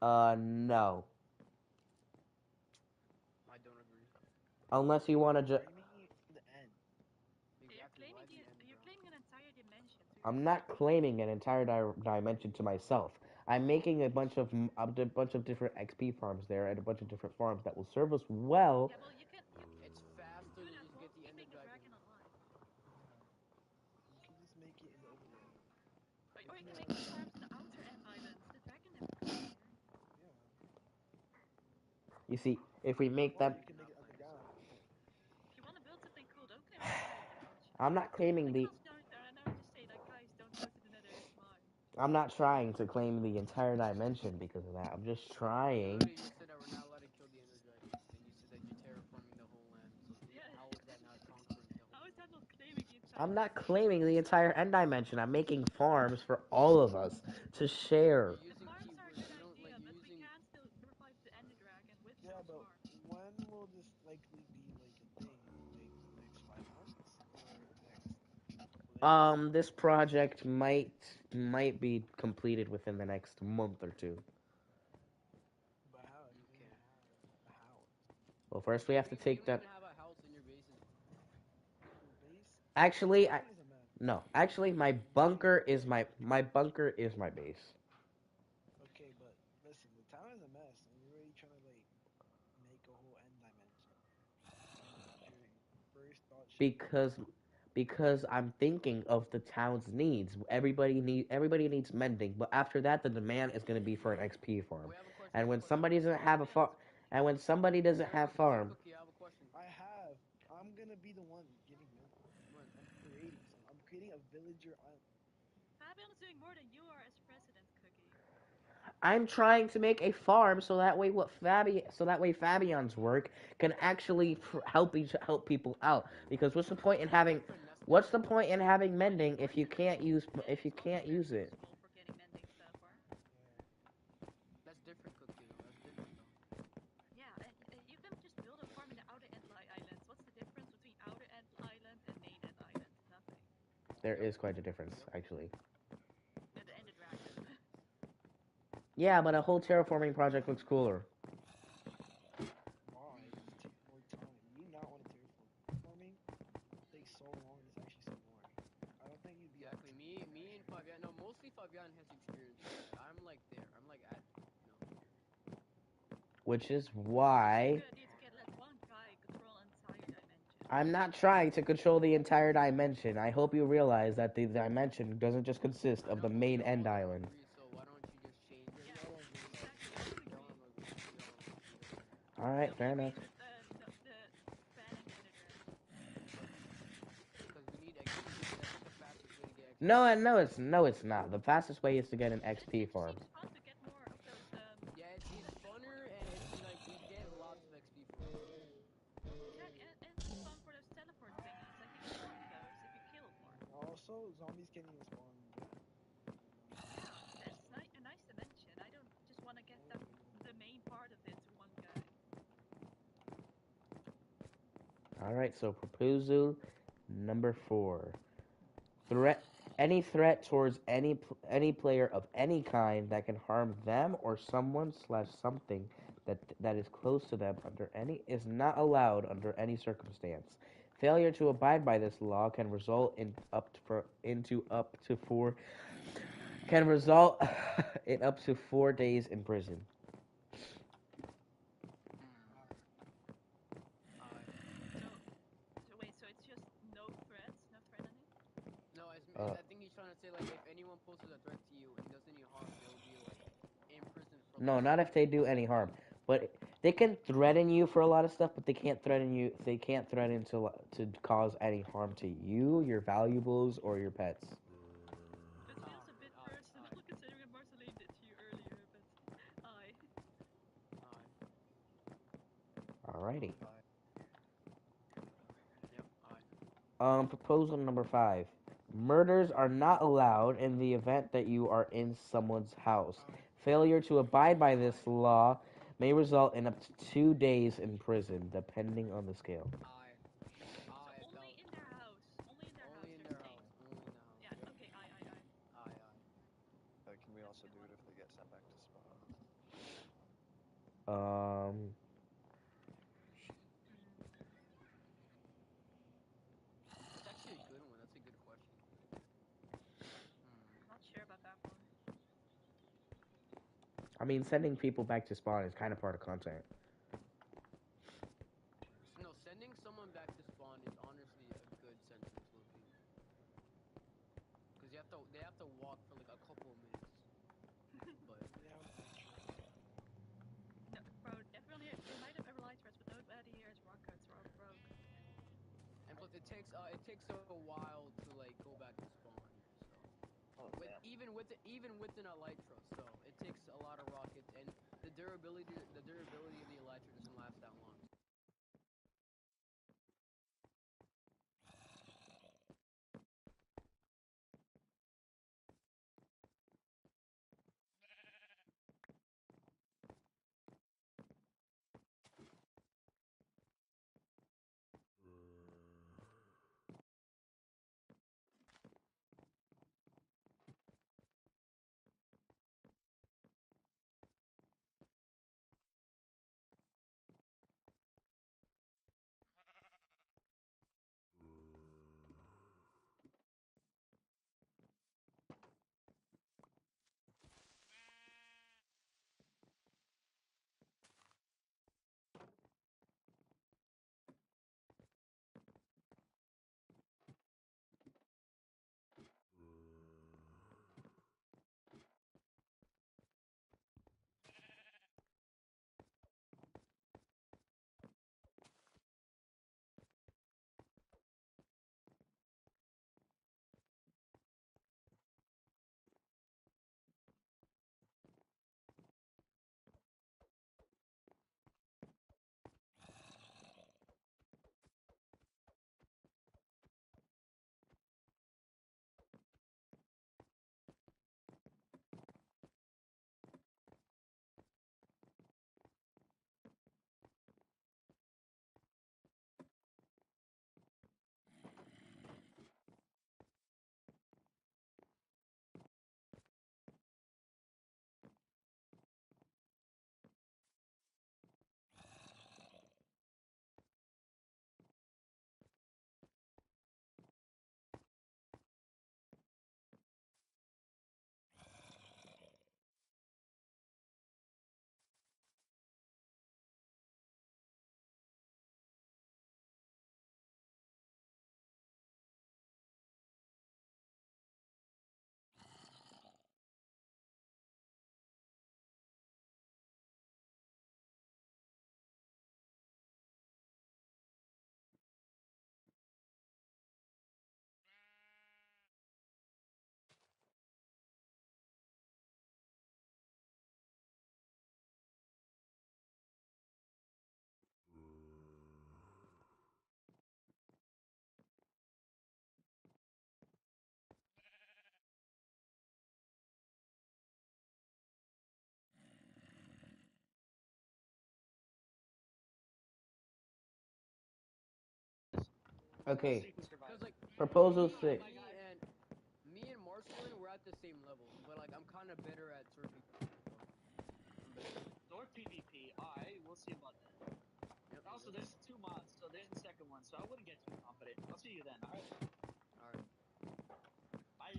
no. I don't agree. Unless you want to Why just. are you making it the end? Exactly. Why the end, bro? you're claiming an entire dimension to I'm yourself. not claiming an entire dimension to myself. I'm making a bunch of different XP farms there and a bunch of different farms that will serve us well. Yeah, well, you It's faster do to that just while get the Ender keeping the Dragon. dragon alive. Yeah. You can just make it in the overworld. Or Make you me can a make the farms in the outer end islands. The dragon never goes there. yeah. You see, if we make Or them, you can make Not it playing this underground. game. If you want to build something cool, don't claim an entire dimension. I'm not claiming I can the. also now just say like, guys, don't go to the Nether. It's mine. I'm not trying to claim the entire dimension because of that. I'm just You trying. literally just said that we're not allowed to kill the Ender Dragon. Then you said that you're terraforming the whole land. So Yeah. how is that not conquering the How whole is that land? not claiming the entire I'm not dimension? claiming the entire end dimension. I'm making farms for all of us to share. You're The using farms are a keywords. good You don't like. idea, You're but we using. can still revive the Ender Dragon with Yeah, those but farms. when will this likely be like a thing? Like next 5 months or next couple days? This project might be completed within the next month or two. But how if you don't even Okay. have a house? Well, first we have to You take don't down. even have a house in your bases. Your base? The Actually, town is a mess. no. Actually, my You can't even bunker build is a my base. my bunker is my base. Okay, but listen, the town is a mess, and you're already trying to like make a whole end dimension. When your first thought should be because town. because I'm thinking of the town's needs. Everybody needs mending, but after that, the demand is going to be for an XP farm. We have a question. And We have a when question. somebody doesn't have a Nobody farm, likes mending. and when somebody doesn't have Sir farm, Cookie, I have a question. I have. I'm gonna be the one giving mending. When? I'm creating some. I'm creating a villager island. Fabian is doing more than you are as president, Cookie. I'm trying to make a farm so that way Fabion's work can actually help people out. Because That's different. That's what's the different. point in having mending One dimension if you is also can't very use it? useful for getting mending stuff, or Yeah. That's different, Cookie. Though. That's different, though. yeah, and you can just build a farm in the outer end islands. What's the difference between outer end island and main end island? Nothing. There Yep. is quite a difference, Yep. actually. And the Ender Dragon. Yeah, but a whole terraforming project looks cooler. Why? It just takes more time. You not want to terraform. Terraforming takes so long. It's actually so boring. I don't think you'd be able Exactly. to Me and actually do Fabian. it. No, mostly Fabian has experience with that. I'm like there. I'm like at. You know. Which is It's actually a why good idea to get let one guy control an entire dimension. I'm not trying to control the entire dimension. I hope you realize that the dimension doesn't just consist I of the know, but we main end all don't island. agree. So why don't you just change Yeah, it? Yeah, y'all don't agree. exactly. We don't We all agree. don't agree. We all don't agree. That's fine. Alright, Nobody fair enough. agrees with no, the banning the Ender Dragon. Yep. Because we need XP. That's the fastest way to get XP. No, and no, it's not. The fastest way is to get an It XP just farm. seems fun to get more of those Yeah, it's funner and it's like we get lots of XP for it. yeah, and it's fun for those teleport thingies. Like you get more of those if you kill more. Also, zombies can't even spawn in the Yeah, dimension. that's a nice dimension. I don't just want to get Or that in the the main part of it to one guy. Alright, so proposal number 4. Threat any threat towards any player of any kind that can harm them or someone slash something that is close to them under any is not allowed under any circumstance. Failure to abide by this law can result in up to 4 can result in up to 4 days in prison. Alright. Alright. So wait, so it's just no threats, no threatening? No, Uh, I think he's trying to say like if anyone poses a threat to you and does any harm, they'll be like in prison for no, life. not if they do any harm, but they can threaten you for a lot of stuff, but they can't threaten you. They can't threaten to cause any harm to you, your valuables, or your pets. That feels a bit Alright. personal considering what Marceline did to you earlier, but I. Alrighty. Yep, I. Proposal number 5. Murders are not allowed in the event that you are in someone's house. Failure to abide by this law may result in up to 2 days in prison, depending on the scale. So A only in thousand. their house. Only in their house. Only in You're their saying. house. Only in the house. Yeah. Yep. Okay. I. I. Can we That's a also good do one. it if they get sent back to spawn? Um, That's actually a good one. That's a good question. Hmm. I'm not sure about that one. I mean, sending people back to spawn is kind of part of content. No, sending someone back to spawn is honestly a good sentence, Loki. Because they have to walk for like a couple of minutes. But They have nitro. No, bro. Definitely, they might have elytras, but nobody here is rockets or broke. and plus it takes a while to like go back to spawn here. So Oh with damn. even within elytra, so it takes a lot of rockets, and the durability of the elytra doesn't last that long. Okay, Cause like proposal 6. me and Marcelin we're at the same level, but like I'm kind of better at surfing. So I'm better. Or PvP. Alright, we'll see about that. Yep. Also, there's 2 mods, so there's the second one, so I wouldn't get too confident. I'll see you then, alright? All right. Bye.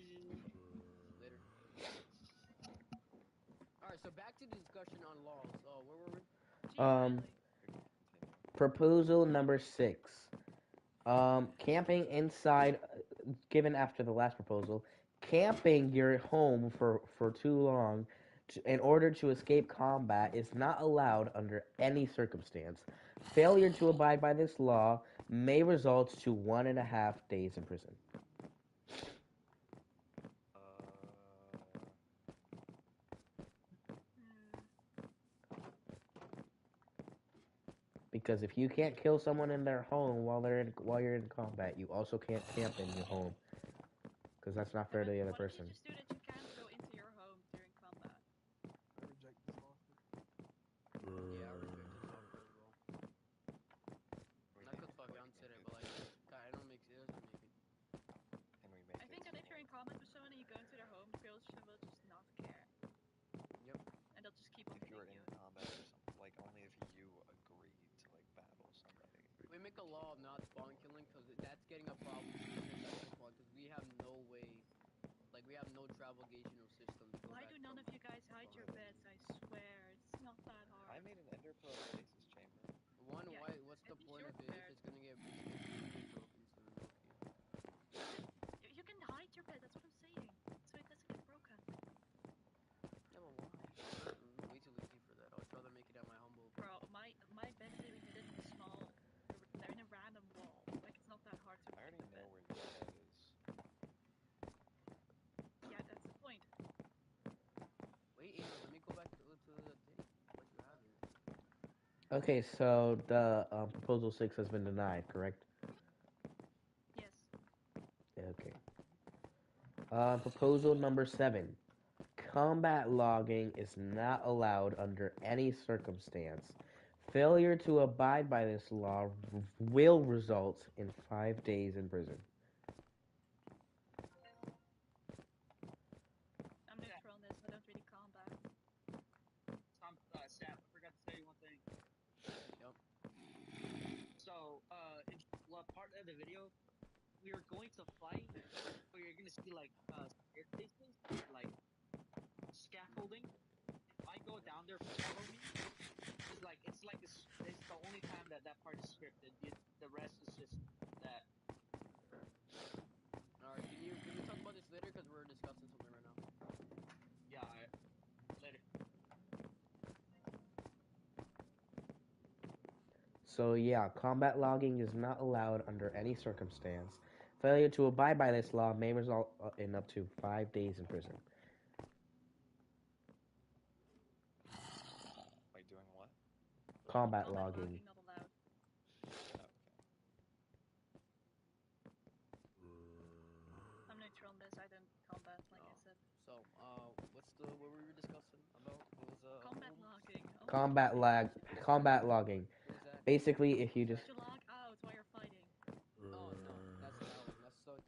Later. All right. So back to the discussion on laws. Oh, where were we? Gee, Um, finally. Continue. Proposal number 6. Camping inside, given after the last proposal, camping your home for too long in order to escape combat is not allowed under any circumstance. Failure to abide by this law may result to 1.5 days in prison. Uh, Hmm. Because if you can't kill someone in their home while you're in combat, you also can't camp in your home. Because that's not fair to the other Why don't you person. just do that? You can't go into your home during combat. I reject this offer. Yeah, I reject this offer as well. We Not made cause it fuck, quick I'm and said it, easy. but like, God, it don't make it doesn't make it. And we make I it think that if you're small. in combat with someone and you go into their home, the person will just not care, Yep. and they'll just keep on If you hitting are in you. combat or something, like only if you agree to like battle somebody. We make a law of not spawn killing because that's getting a problem that's the point because we have no way, like we have no travel gauging system to go Why back do from none of you guys hide your spawn. beds? I swear, it's not that I hard. made an ender pearl stasis chamber. One, Yeah, why? What's at the least point you're of it if prepared. it's gonna get broken soon? Okay. You can hide your bed. That's what I'm saying. So it doesn't get broken. Yeah, but why? I'm way too lazy for that. I would rather make it at my humble. Bro, my bed is even hidden in a small, in a random wall. Like it's not that hard to I protect already the know bed. where your bed is. Yeah, that's the point. Wait, Ava, let me go back to the thing. What you having? Okay, so the proposal 6 has been denied, correct? Yes. Okay. Proposal number 7. Combat logging is not allowed under any circumstance. Failure to abide by this law will result in 5 days in prison. I'm neutral on this. I don't really combat. Sap, I forgot to tell you one thing. Yep. So, in part of the video, we are going to fight where you're gonna see like staircases and like scaffolding. If I go down there, follow me. It's the only time that that part is scripted. The rest is just that. All right. Can we talk about this later? Because we're discussing something right now. Yeah, later. So, yeah, combat logging is not allowed under any circumstance. Failure to abide by this law may result in up to 5 days in prison. Like doing what? Combat Combat logging. logging not allowed. Oh, okay. I'm neutral on this. I don't combat, like I said. So, what were we discussing about? It was Combat what logging. Oh my Combat god. lag. Combat logging. was that? Basically, if you just To log out while you're fighting. Oh no, that's valid. That's so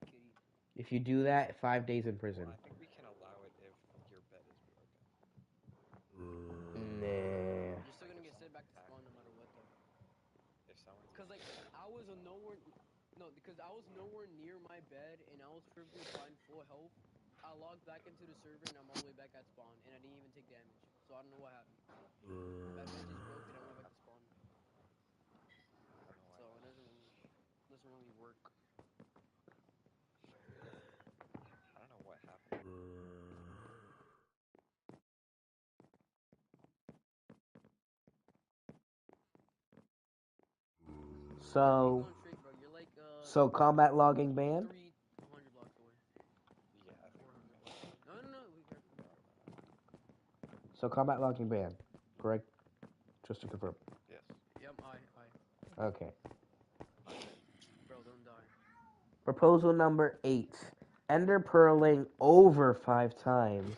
kitty. if you do that, 5 days in prison. Well, I think we can allow it if your bed is broken. Nah. You're still Like gonna if get sent someone back to attacked spawn no you. matter what though. If someone's Cause like I was a nowhere, no, because I was nowhere near my bed and I was perfectly fine, full health. I logged back into the server and I'm all the way back at spawn and I didn't even take damage. So I don't know what happened. That bed just broke and I went back to spawn. I don't know why So that it happened. doesn't really work. I don't know what happened. Where are you So, going straight, bro? You're like so combat logging banned. 300 blocks away. Yeah, I think 400 we blocks away. No, no, no. We got can go for that. So combat logging banned, correct? Just to confirm. Yes. Yep, I. Okay. Bro, don't die. Proposal number 8. Ender pearling over 5 times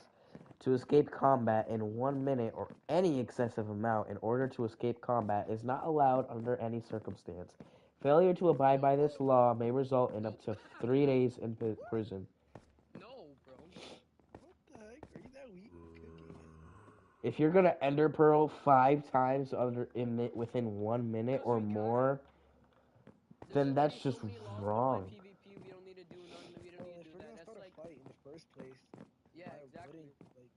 to escape combat in 1 minute or any excessive amount in order to escape combat is not allowed under any circumstance. Failure to abide by this law may result in up to 3 days in prison. No, bro. What the heck? Are you that weak, Cookie? If you're gonna ender pearl 5 times within 1 minute Because or we can. more, There's then already that's so just many laws to avoid wrong. PvP. We don't need to do none. We don't Well, need to if do we're that. gonna That's start a like, fight in the first place, yeah, why exactly. wouldn't like?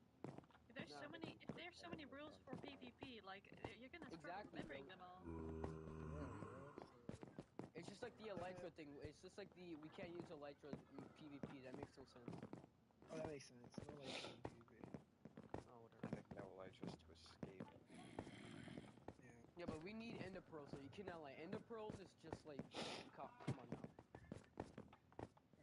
Nah, If there's so many rules for PvP, like you're gonna start exactly, bro. remembering them all. Yeah, Mhm. bro. So It's just like the Elytra thing. It's just like we can't use Elytra in PvP. That makes no sense. oh, that makes sense. No like in PvP. Oh, I whatever. think no elytras to escape. Yeah. Yeah, but we need Ender Pearls, so you cannot lie. Ender Pearls is just like, come on now.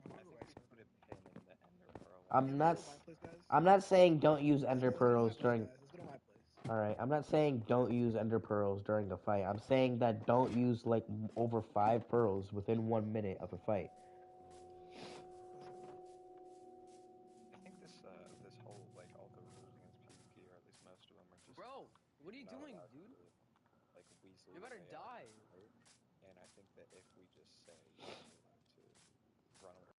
I'm I gonna go think back we to put a pin in the ender pearl Hey, I'm wanna not go to my place, guys? I'm not saying don't use Let's ender go to my pearls place, during guys. Let's go to my place. All right, I'm not saying don't use ender pearls during a fight. I'm saying that don't use like over 5 pearls within 1 minute of a fight. I think this whole like all the rules against PvP, or at least most of them, are just Bro, what are you not doing, allowed to dude? do it. Like Weasley You're about to AI, die. right? And I think that if we just say you're not allowed to run away.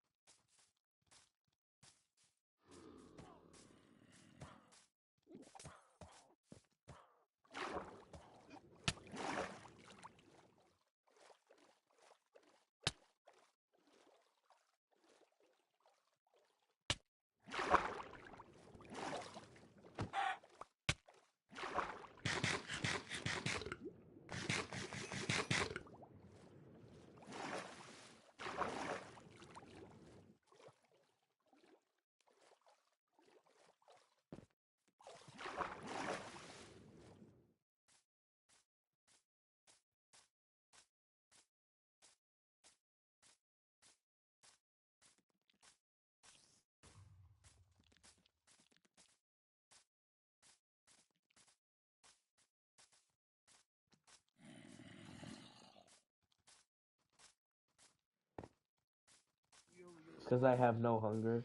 You'll Because see. I have no hunger.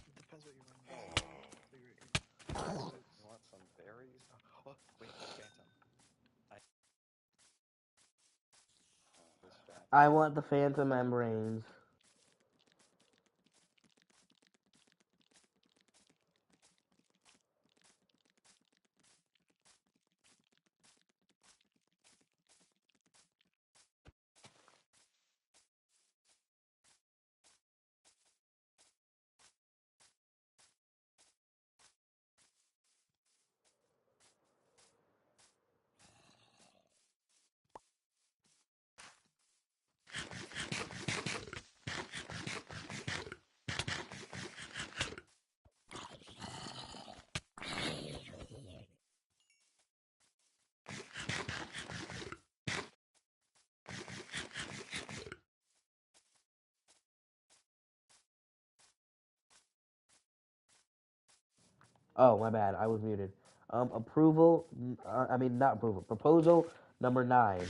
It depends what you're running. Figure it. Because You want some berries? Oh, wait, Phantom. I this Phantom. I want the phantom membranes. Oh, my bad. I was muted. Approval. I mean, not approval. Proposal number 9.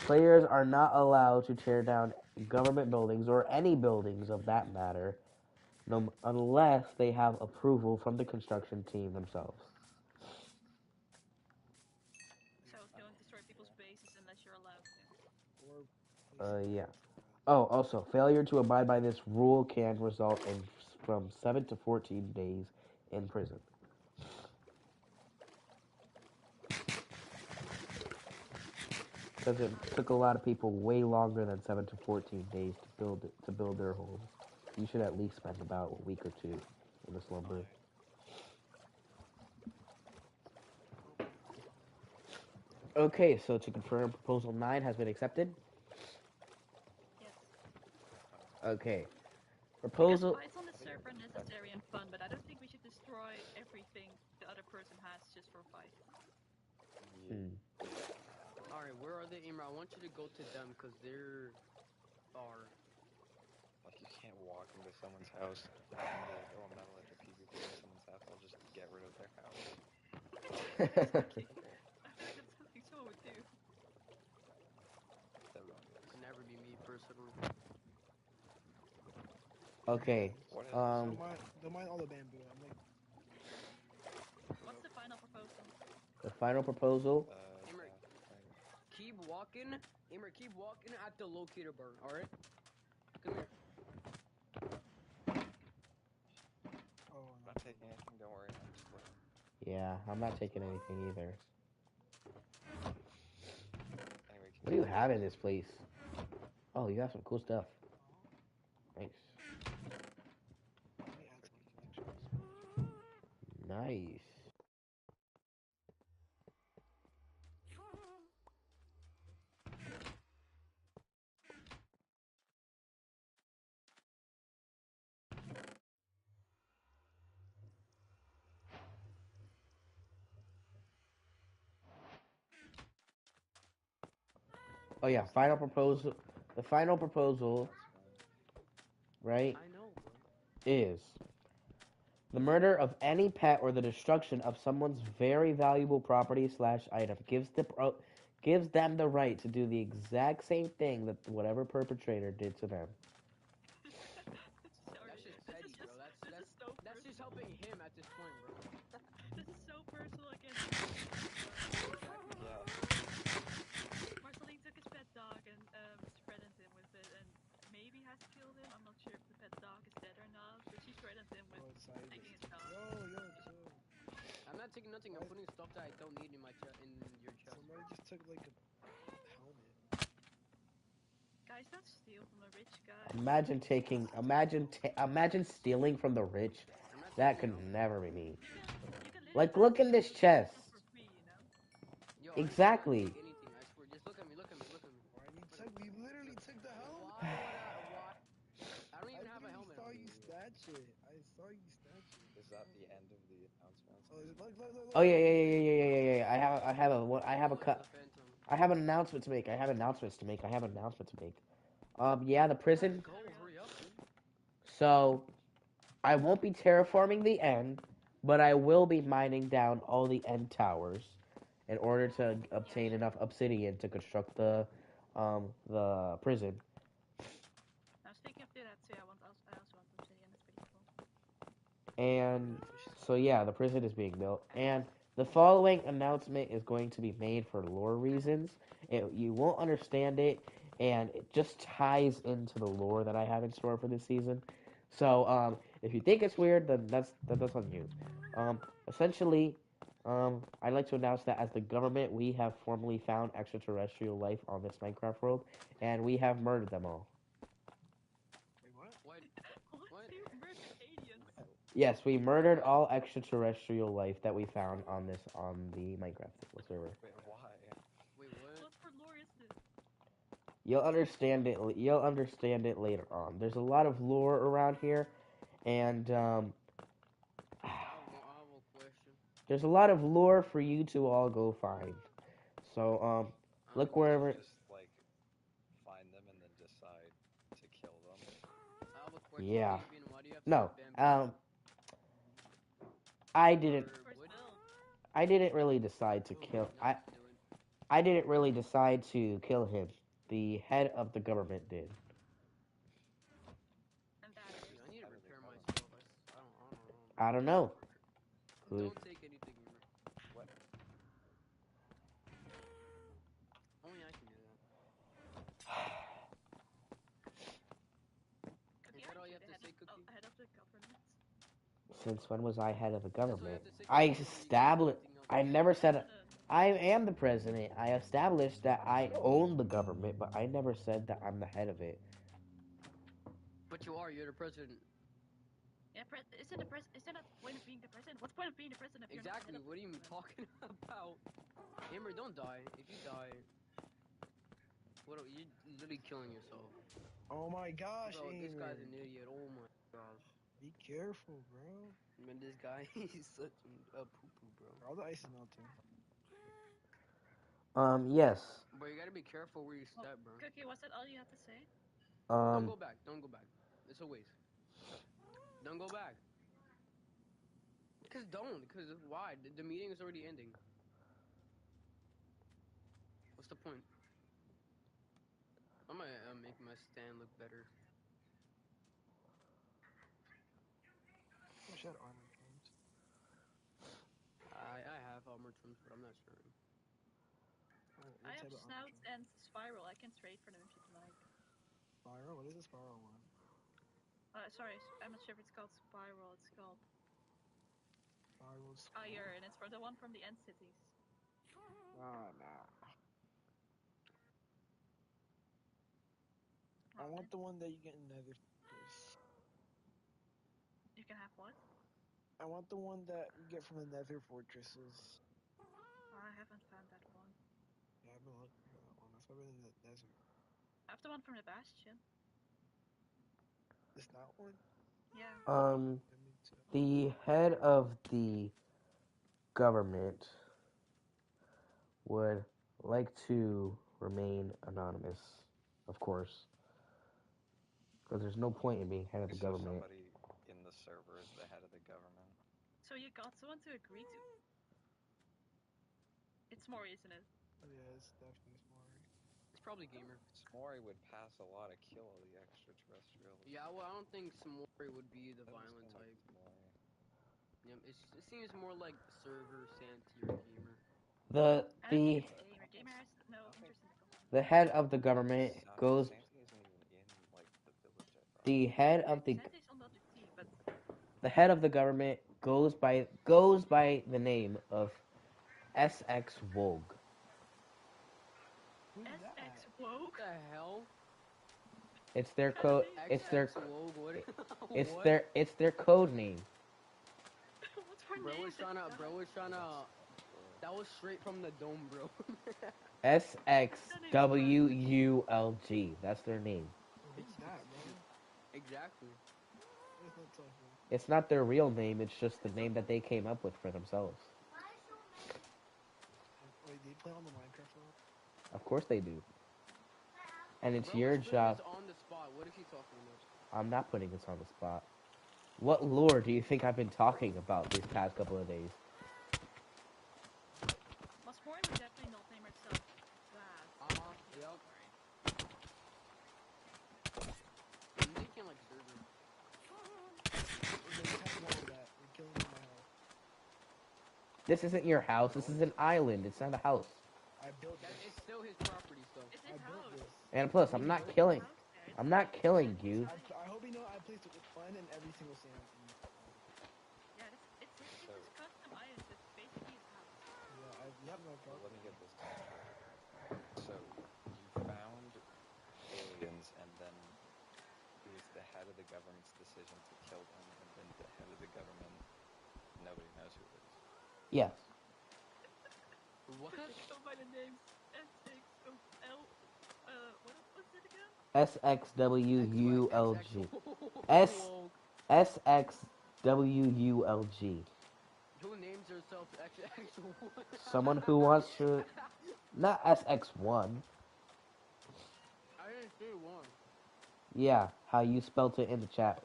Players are not allowed to tear down government buildings or any buildings of that matter, no, unless they have approval from the construction team themselves. So don't destroy people's bases unless you're allowed to. or placing Yeah. bombs on them. Oh, also, failure to abide by this rule can result in from 7 to 14 days in prison. Because it took a lot of people way longer than 7 to 14 days to build their homes. You should at least spend about a week or two in the slumber. Okay, so to confirm, proposal 9 has been accepted. Yes. Okay, Because proposal. fights on the I think server are that's necessary and fun, but I don't think we should destroy everything the other person has just for a fight. yeah. Hmm. Alright, where are they, Imra? I want you to go to them because they're far. Like you can't walk into someone's house and be like, oh, I'm not allowed to PvP in someone's house. I'll just get rid of their house. Exactly. I feel like that's something someone would do. That really is. Could never be me personally. Okay. What is Um. Don't mind all the bamboo. I'm like, What's the final proposal? The final proposal. Imra, yeah, right. keep walking. Imra, keep walking at the locator bar, alright? Come here. oh I'm no. not taking anything. Don't worry. I'm just looking. Yeah, I'm not taking anything either. Anyway, What do you continue. have in this place? Oh, you have some cool stuff. Nice. Let me add some connections. Nice. Oh yeah, Just final leave it. proposal. The final proposal, That's fine. right, I know, bro. is The murder of any pet or the destruction of someone's very valuable property slash item gives them the right to do the exact same thing that whatever perpetrator did to them. Sorry, That's just this petty, is bro. just That's this is that's so that's just personal. helping him at this point, bro. This is so personal against Marceline, guys. Exactly. Yeah. Marceline took his pet dog and threatened him with it, and maybe has killed him. I'm not sure if the pet dog is dead or not, but she threatened him with Oh, sorry, taking his listen. dog. Yo, chill. I'm not taking nothing. I'm Why? putting stuff that I don't need in my in your chest, bro. Somebody just took like a helmet. Guys, don't steal from the rich guys. Imagine stealing from the rich. I'm not That taking could your helmet. never be me. You can literally Like, buy look those in this those chest. items for free, you know. Yo, I'm not Exactly. take anything. I swear. Just look at me. Look at me. Look at me. Why you Look at took? me. We literally Look. took the helmet. Why would I? Why? I don't I even have a literally helmet saw on you me. snatch it. I saw you snatch it, Is that bro. the end of the announcements? Oh, Oh yeah, look. yeah, He's yeah, right yeah, here. yeah, yeah, yeah, yeah. I have a Oh, cut. the Phantom. I have an announcement to make. I have announcements to make. I have an announcement to make. Yeah, the Let's prison. go. Hurry up, dude. So I won't be terraforming the end, but I will be mining down all the end towers in order to Yeah, obtain enough obsidian to construct the prison. I was thinking of doing that too. I also want obsidian. That's pretty cool. And Efficiency. so yeah, the prison is being built, and the following announcement is going to be made for lore reasons. You won't understand it, and it just ties into the lore that I have in store for this season. So if you think it's weird, then that's on you. Essentially, I'd like to announce that as the government, we have formally found extraterrestrial life on this Minecraft world, and we have murdered them all. Wait, what? What? What? What? You murdered aliens? Wait, Yes, we Wait, murdered what? all extraterrestrial life that we found on the Minecraft server. wait, why? Wait, what? What for lore is this? You'll understand it. You'll understand it later on. There's a lot of lore around here, and I have a question. there's a lot of lore for you to all go find. So look Did Question. you wherever. just like find them and then decide to kill them? I have a question, Yeah. Fabian. Why do you have so much No. bamboo? I didn't. Of Or course, wood? build. I didn't really decide to Oh, kill. no, just do it. I didn't really decide to kill him. The head of the government did. And that is. Dude, I need to Head of the repair my government. stuff. I don't know. I don't know. Who? Don't take anything, remember? What? Only I can do that. Is Cookie, that aren't all you you have the to head say, of Cookie? head of the government? Since when was I head of the That's all you government? have to say, I Cookie, or you got established. anything else I to You're say? the never said. president. I am the president. I established that I own the government, but I never said that I'm the head of it. But you are. You're the president. Yeah, isn't that the point of being the president? What's the point of being the president if you're not the head Exactly. of the What are you government? talking about? Amber, don't die. If you die, you literally killing yourself. Oh my gosh, Bro, this guy's Aimer. an idiot. Oh my gosh. Be careful, bro. Man, this guy, he's such a poo-poo, bro. All the ice is melting. Yes. But you gotta be careful where you Oh, step, bro. Cookie, was that all you had to say? Don't Um, go back. Don't go back. It's a waste. Don't go back. Cause don't. Cause why? The meeting is already ending. What's the point? I'm gonna make my stand look better. I should armor trims. I have armor trims, but I'm not sure. I What have type of armor snout trim? and spiral. I can trade for them if you'd like. Spiral? What is a spiral one? Sorry, I'm not sure if it's called spiral. It's called Spiral skull? fire, and it's for the one from the end cities. Ah, nah. I Oh, want the one that you get in Nether Fortress. you can have what? I want the one that you get from the Nether Fortresses. Oh, I haven't found that one. Yeah, I've been looking for that one. That's why I've been in the desert. I have the one from the bastion. It's that one? Yeah. um, Yeah, me too. the head of the government would like to remain anonymous, of course, because there's no point in being head of the So government. somebody in the server is the head of the government. So you got someone to agree to. It's more, isn't it? Yeah, it's definitely smart. It's probably gamer. S'more would pass a lot of kill all the extraterrestrials. Yeah, well, I don't think Samori would be the Doesn't violent seem like type. S'more. Yeah, it seems more like server Santier gamer. The I don't think the it's gamer. Gamer has no interest in the company. the head of the government goes. Santi isn't even in like the village. I thought. The head Yeah, of the Santa's on the other team, but the head of the government goes by the name of SX Vogue. Who's SX that? Woke. What the hell? It's their What kind of code. name is It's that? their Wogue, what? it's What? it's their code name. What's her Bro name? was trying to. Bro was trying to. That's That was straight from the dome, bro. SXWULG. That's their name. Who's that, bro? Exactly. That's not tough. It's not their real name. It's just the name that they came up with for themselves. Wait, they play on the Minecraft world? Of course they do. And it's Bro your was putting job. us on the spot. What is he talking about? I'm not putting this on the spot. What lore do you think I've been talking about these past couple of days? Mosmori would definitely not name herself that. Yep. I'm thinking like server. Okay, tap one on that. You're killing my house. This isn't your house. This is an island. It's not a house. I built That this. it's still his property, so. It's I his built house. this. And plus, I'm He not built killing. House there. It's I'm like not killing Santa's you. house. I hope you know I placed fun in every single sand. Yeah, it's his custom island. So it's basically his house. Yeah, you have no So let problem. me get this down. So you found aliens, and then it was the head of the government's decision to kill them, and then the head of the government, nobody knows who it is. Yes. What? They go by the names SXOL. What's it again? SXWULG. S Whoa. SXWULG. Who names herself XX? Someone who wants to. Not SX1. I didn't see one. Yeah, how you spelt it in the chat.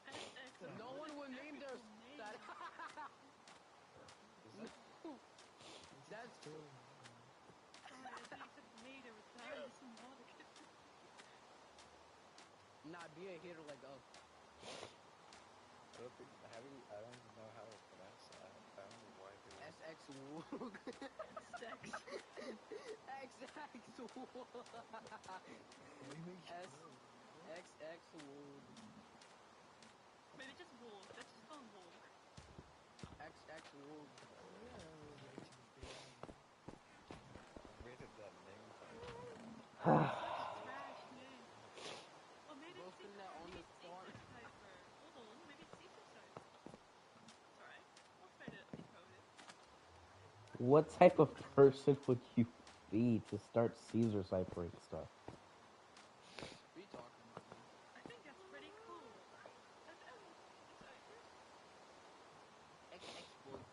SX. No What one is would name their actual name? that. Is No. That's Sorry, I think it's a grenade or a dice. Not a kid. not be a hitter like us. I don't think I don't even know how to pronounce that. I don't know why they would. SX Woog. Sex. XX Woog. XX Woog. Maybe just Wolf. Let's just call him Wolf. XX Woog. Where did that name come Such a trash name. Oh, maybe it's Roasting that on the spot. Caesar Cipher. Hold on, maybe it's Caesar Cipher. It's alright. I'll try to decode it. What type of person would you be to start Caesar ciphering stuff? What are you talking about, man? I think that's pretty cool. Caesar Cipher? XX Woog.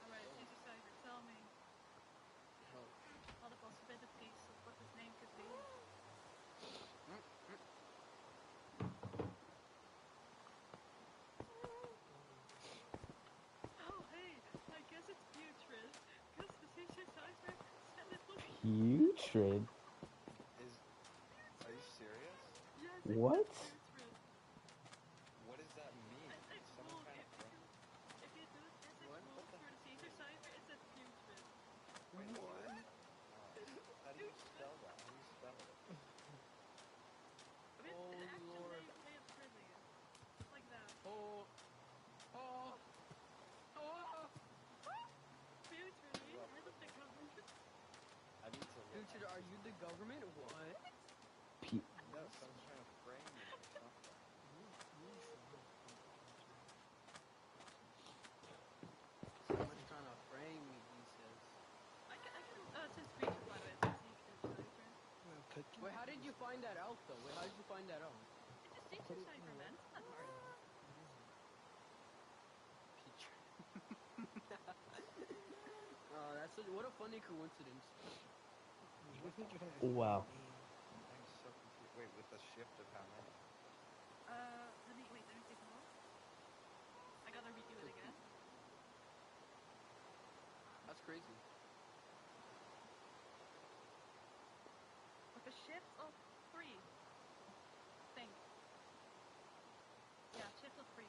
Alright, Caesar Cipher, tell me Hell. all the possibilities of what this name could be. Oh, hey, I guess it's putrid. Because the Caesar Cipher said it was Putrid? Are you serious? Yes, it What? said putrid. What does that mean? SX Is someone Wolf. trying to frame? If you do SX What? Wolf for the Caesar Cipher, it says putrid. Wait, What? how do you spell that? How do you spell it? I mean, Oh, the actual Lord. way of spelling it. Like that. Oh. Oh. Oh. Putrid, are you What head the of the heck? government? I need to look. Future, are you the government? What? No, someone's trying to frame me or something. Someone's trying to frame me, he says. I can send screenshot by the way, so Caesar Cipher. Wait, how did you find that out, though? Wait, how did you find that out? It's a Caesar Cipher, man. It's not hard. That's a what a funny coincidence. What did you have Wow. name? I'm so confused. Wait, with a shift of how many? Let me take them off. I gotta redo it So again. that's crazy. With a shift of 3, think. Yeah, shift of 3.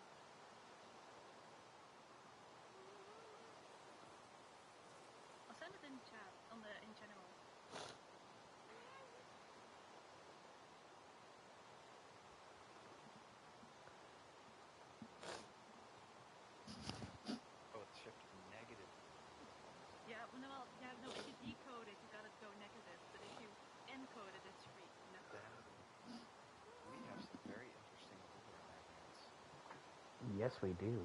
I'll send it in chat in general. Oh, it's shift of negative 3. Yeah, no. If you decode it, you gotta go negative. But if you encode it, it's 3. Then we have some very interesting ruler in our hands. Yes, we do.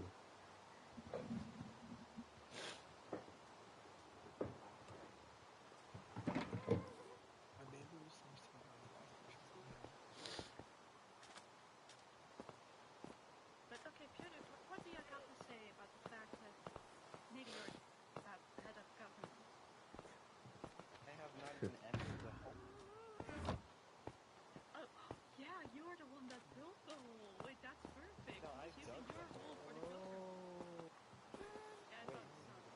My bamboo seems to be going faster somehow. But okay, Peter, what do you have to say about the fact that maybe you're head of government? I have not even entered the hole. Oh, yeah, you're the one that built the hole. Wait, that's perfect. No, I He's using dug the your hole hole. for the filter. Oh, Yeah, I Wait, thought so.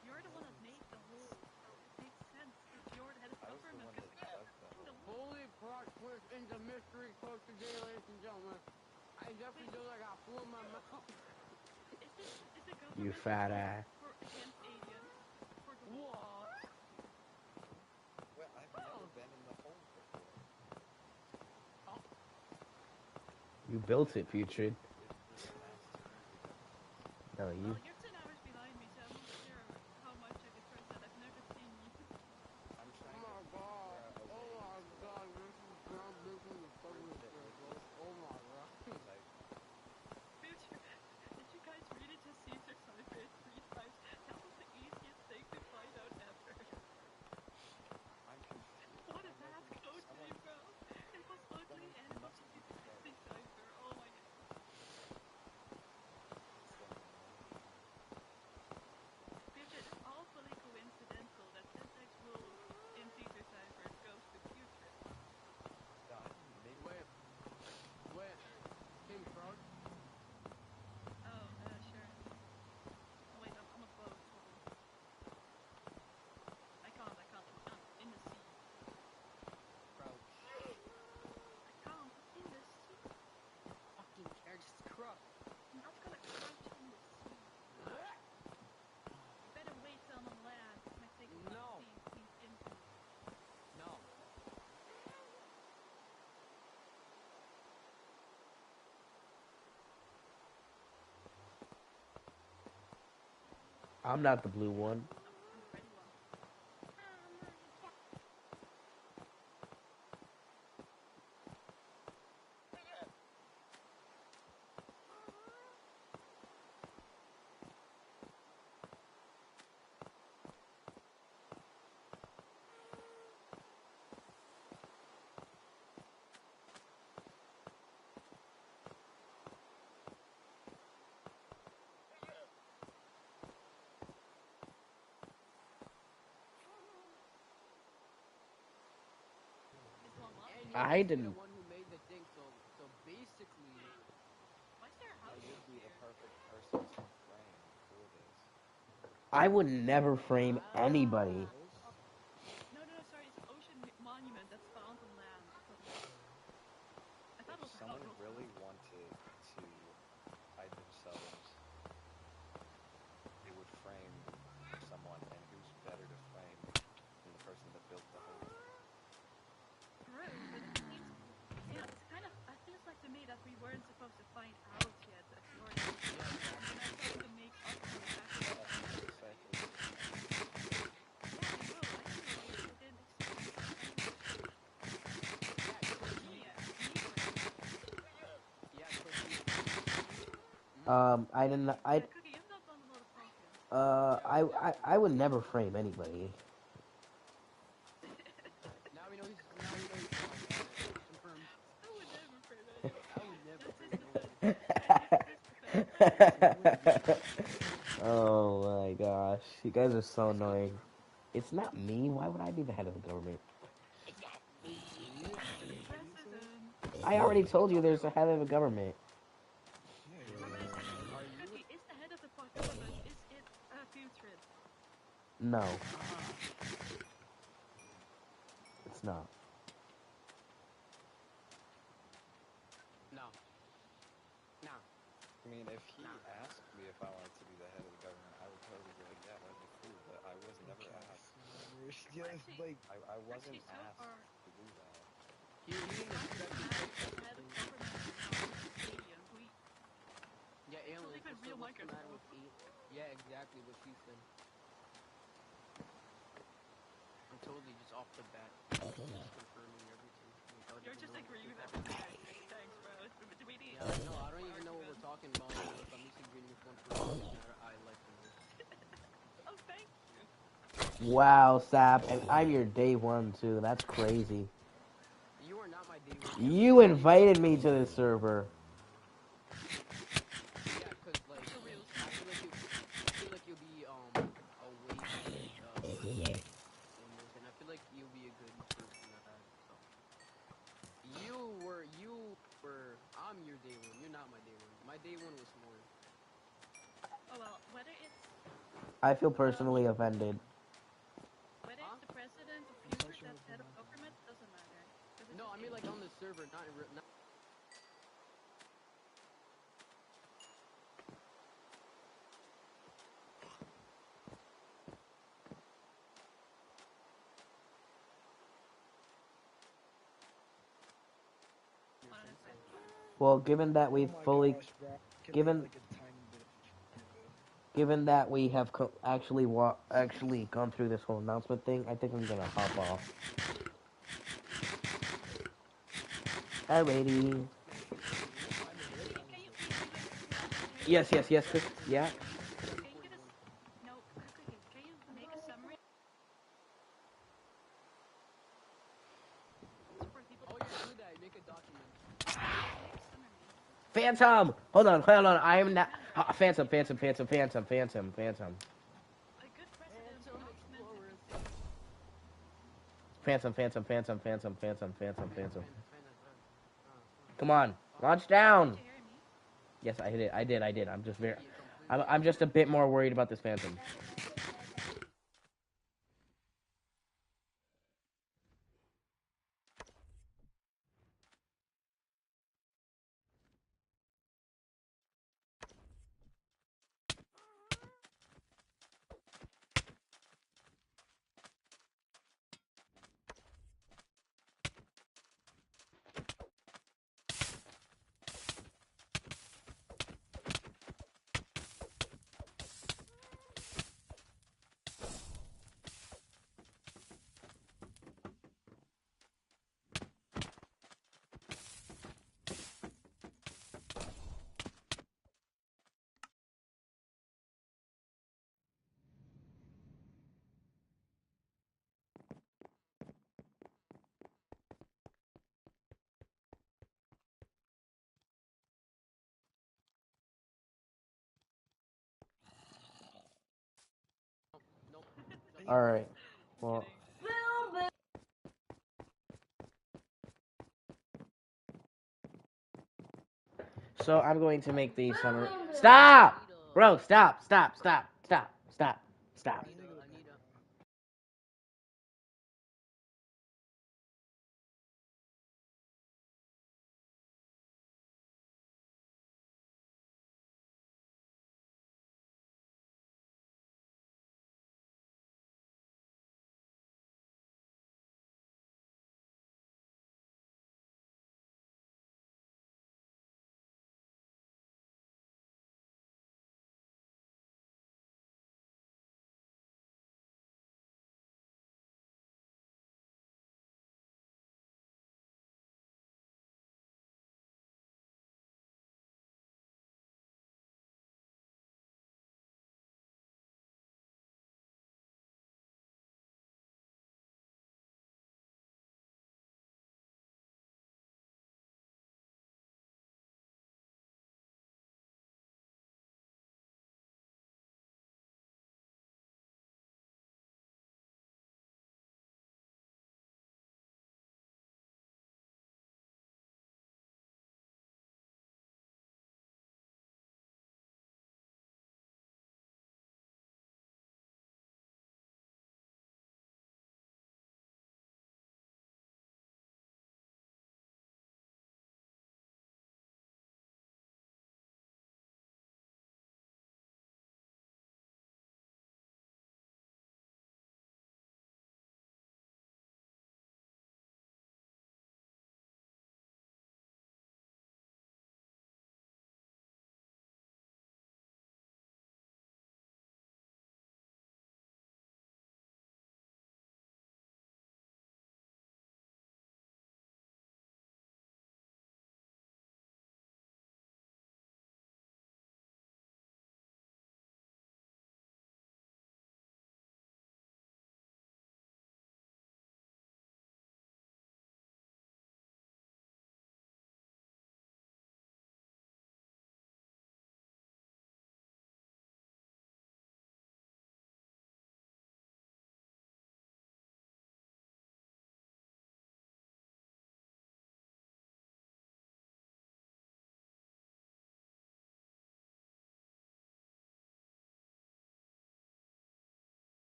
You're the one that made the hole, so it makes sense. If you're the head of I was the government, one because that dug the the hole. Holy plot twist into mystery quote today, ladies and gentlemen. I definitely wait, feel like I flew in my mouth. is the You government fat for ass. against aliens for the hole? What? Well, I've never been in the hole before. Oh, You built it, Putrid. It asked to move the government. No, Well, you. you're 10 hours behind me, so I'm not sure how much I can trust that. I've never seen you. I'm oh trying to my figure god. out a Oh way my to god. This is groundbreaking the bridge public it here, with bro. this Oh hole my god. because I Future, did you guys really just Caesar cipher it 3 times? That was the easiest thing to find out ever. I'm confused. What I a don't know bad who code name, bro. It was ugly someone and it was must be easy to dead. decipher. Oh my god. It's the name. Future, it's awfully coincidental that syntax rules in Caesar cipher goes to putrid. No, I didn't make Wait, it. wait. Team Crouch? Oh, sure. Oh wait, I'm a boat. Hold on. I can't. I'm in the sea. Crouch. I can't. I'm in the sea. Fucking care, just crouch. I'm not gonna crouch in the sea. You better wait till I'm on land. It might take a while to No. sink into. No. I'm not the blue one. I'm the ready one. Is the one what? And you're I basically the didn't. one who made the thing, so basically Why is there a I house would up be the here? perfect person to frame for this. I would never frame anybody. Oh, no, sorry. It's an ocean monument that spawned on land. I thought If it was a someone house. really wanted to hide themselves, they would frame someone, and who's better to frame than the person that built the hole? True, but it seems, it's kind of. It feels like to me that we weren't supposed to find out yet that you're the head of yeah, government, and you're exactly. now trying to make up for the fact that we Shut up, found I'm out already. deciphering this now. Yeah, I know. I don't know why you didn't explain it. Anyways, Yeah, cookie. me frame. Yeah, cookie. I didn't. Yeah, Cookie, you've not done a lot of talking. Yeah, exactly. I would never frame anybody. Now we know he's lying. Alright, confirmed. I would never frame anyone. I would never That's his frame anyone. defense. That is his defense. Since when did you? Oh my gosh. You guys are so annoying. It's not me. Why would I be the head of the government? The You say? president. I already told you there's a head of the government. Yeah, Her yeah. Majesty, Are you? Cookie is the head of the government. Is it putrid? No, Uh-huh. it's not. No. No. I mean, if he Nah. asked me if I wanted to be the head of the government, I would totally be like, yeah, that'd be cool. But I was never Okay, asked. so we're Well, just actually, like, I wasn't so asked far, to do that. He didn't why does expect it you to matter who's the accept head of things. government or not? It's just alien. Yeah, It's a aliens. liquid real What's the matter microscope. with eight? Yeah, exactly what she said. I'm totally just off the bat, just confirming everything without You're even just knowing what agreeing you're with talking everything. about. Thanks, bro. It's really Yeah, I know. I don't even know what we're argument. talking about. So if I'm disagreeing with one person, then I like the most. Oh, thank you. Wow, Sap, and I'm your day one too. That's crazy. You are not my day one. You You literally got invited here me to late. this server. Yeah, cause like For real. I feel like you'll be awake in this, and I feel like you'll be a good person at that. So you were. I'm your day one. You're not my day one. My day one was more. Oh well, whether it's I feel um personally offended. whether Huh? it's the president or it's Buford actually that's head of not government doesn't matter because it's No, just I mean like on aliens. the server, not in real. Not your Honestly, sense. Well, given that Oh we've my fully, gosh, bro. Can leave given like a tiny bit of food. given that we have actually gone through this whole announcement thing, I think I'm gonna hop off. Alrighty. Man, if you want to leave, I'm Okay, here. Cookie, can sounds you good. please make like can you Yes, yes, yes, Chris. Yeah. can you get us 741. no Cookie, can you make a summary for people to Oh yeah, do that. Make a document. make a summary? Phantom. Hold on. I am not. Remember, Phantom. a good president Phantom documented Explorer. these things. Phantom. Phantom. Come on, Oh, launch down. Did you hear me? Yes, I hit it. I did. I'm just very. he I'm, completely I'm just a ignored bit you. more worried about this Phantom. Nope. Nothing. All right. I'm Well, kidding. so I'm going to make the summary. I Stop, need bro. Stop. Bro, I need to go to I bed, need a. bro.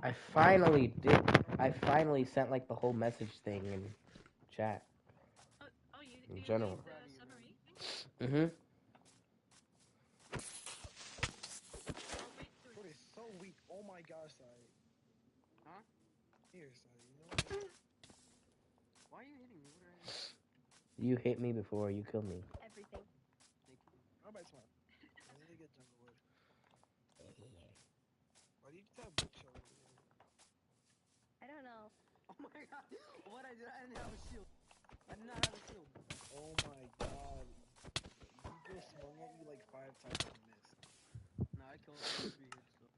I finally did. I finally sent like the whole message thing in chat Oh, in you general. made Proud the of you, man. summary thing? Mhm. I'll wait to Bro, it's so weak. Oh my gosh, sorry. Huh? Here, sorry. You know what? Why are you hitting me? What did I do? You hit me before you killed me. everything. Thank you. How about smart? I need to get jungle wood. Why do you just have bookshelf over there? I don't know. Oh my god! What I did? I didn't have a shield. I did not have a shield. Oh my god. He just swung at you like 5 times and missed. No, I killed 3 hits though.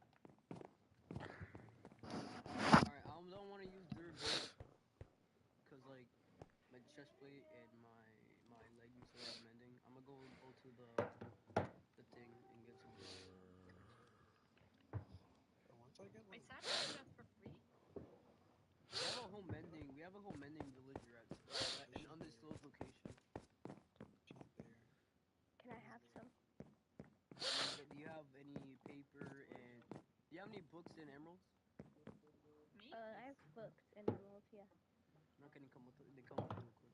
All right, I don't want to use durability because like my chest plate and my leggings still have mending. I'm gonna go to the thing and get some books. So once I get Wait, like Savage do that for free? We have a whole mending. We have a whole mending villager at so an she's there. undisclosed location. She's there. Can I He's have there. some? Do you have any paper and do you have any books and emeralds? Me? I have books and emeralds, yeah. Not gonna come with they come with real quick.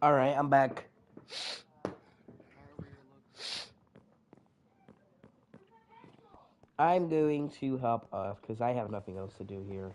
All right, I'm back. Alright, over here, look. I'm going to help us because I have nothing else to do here.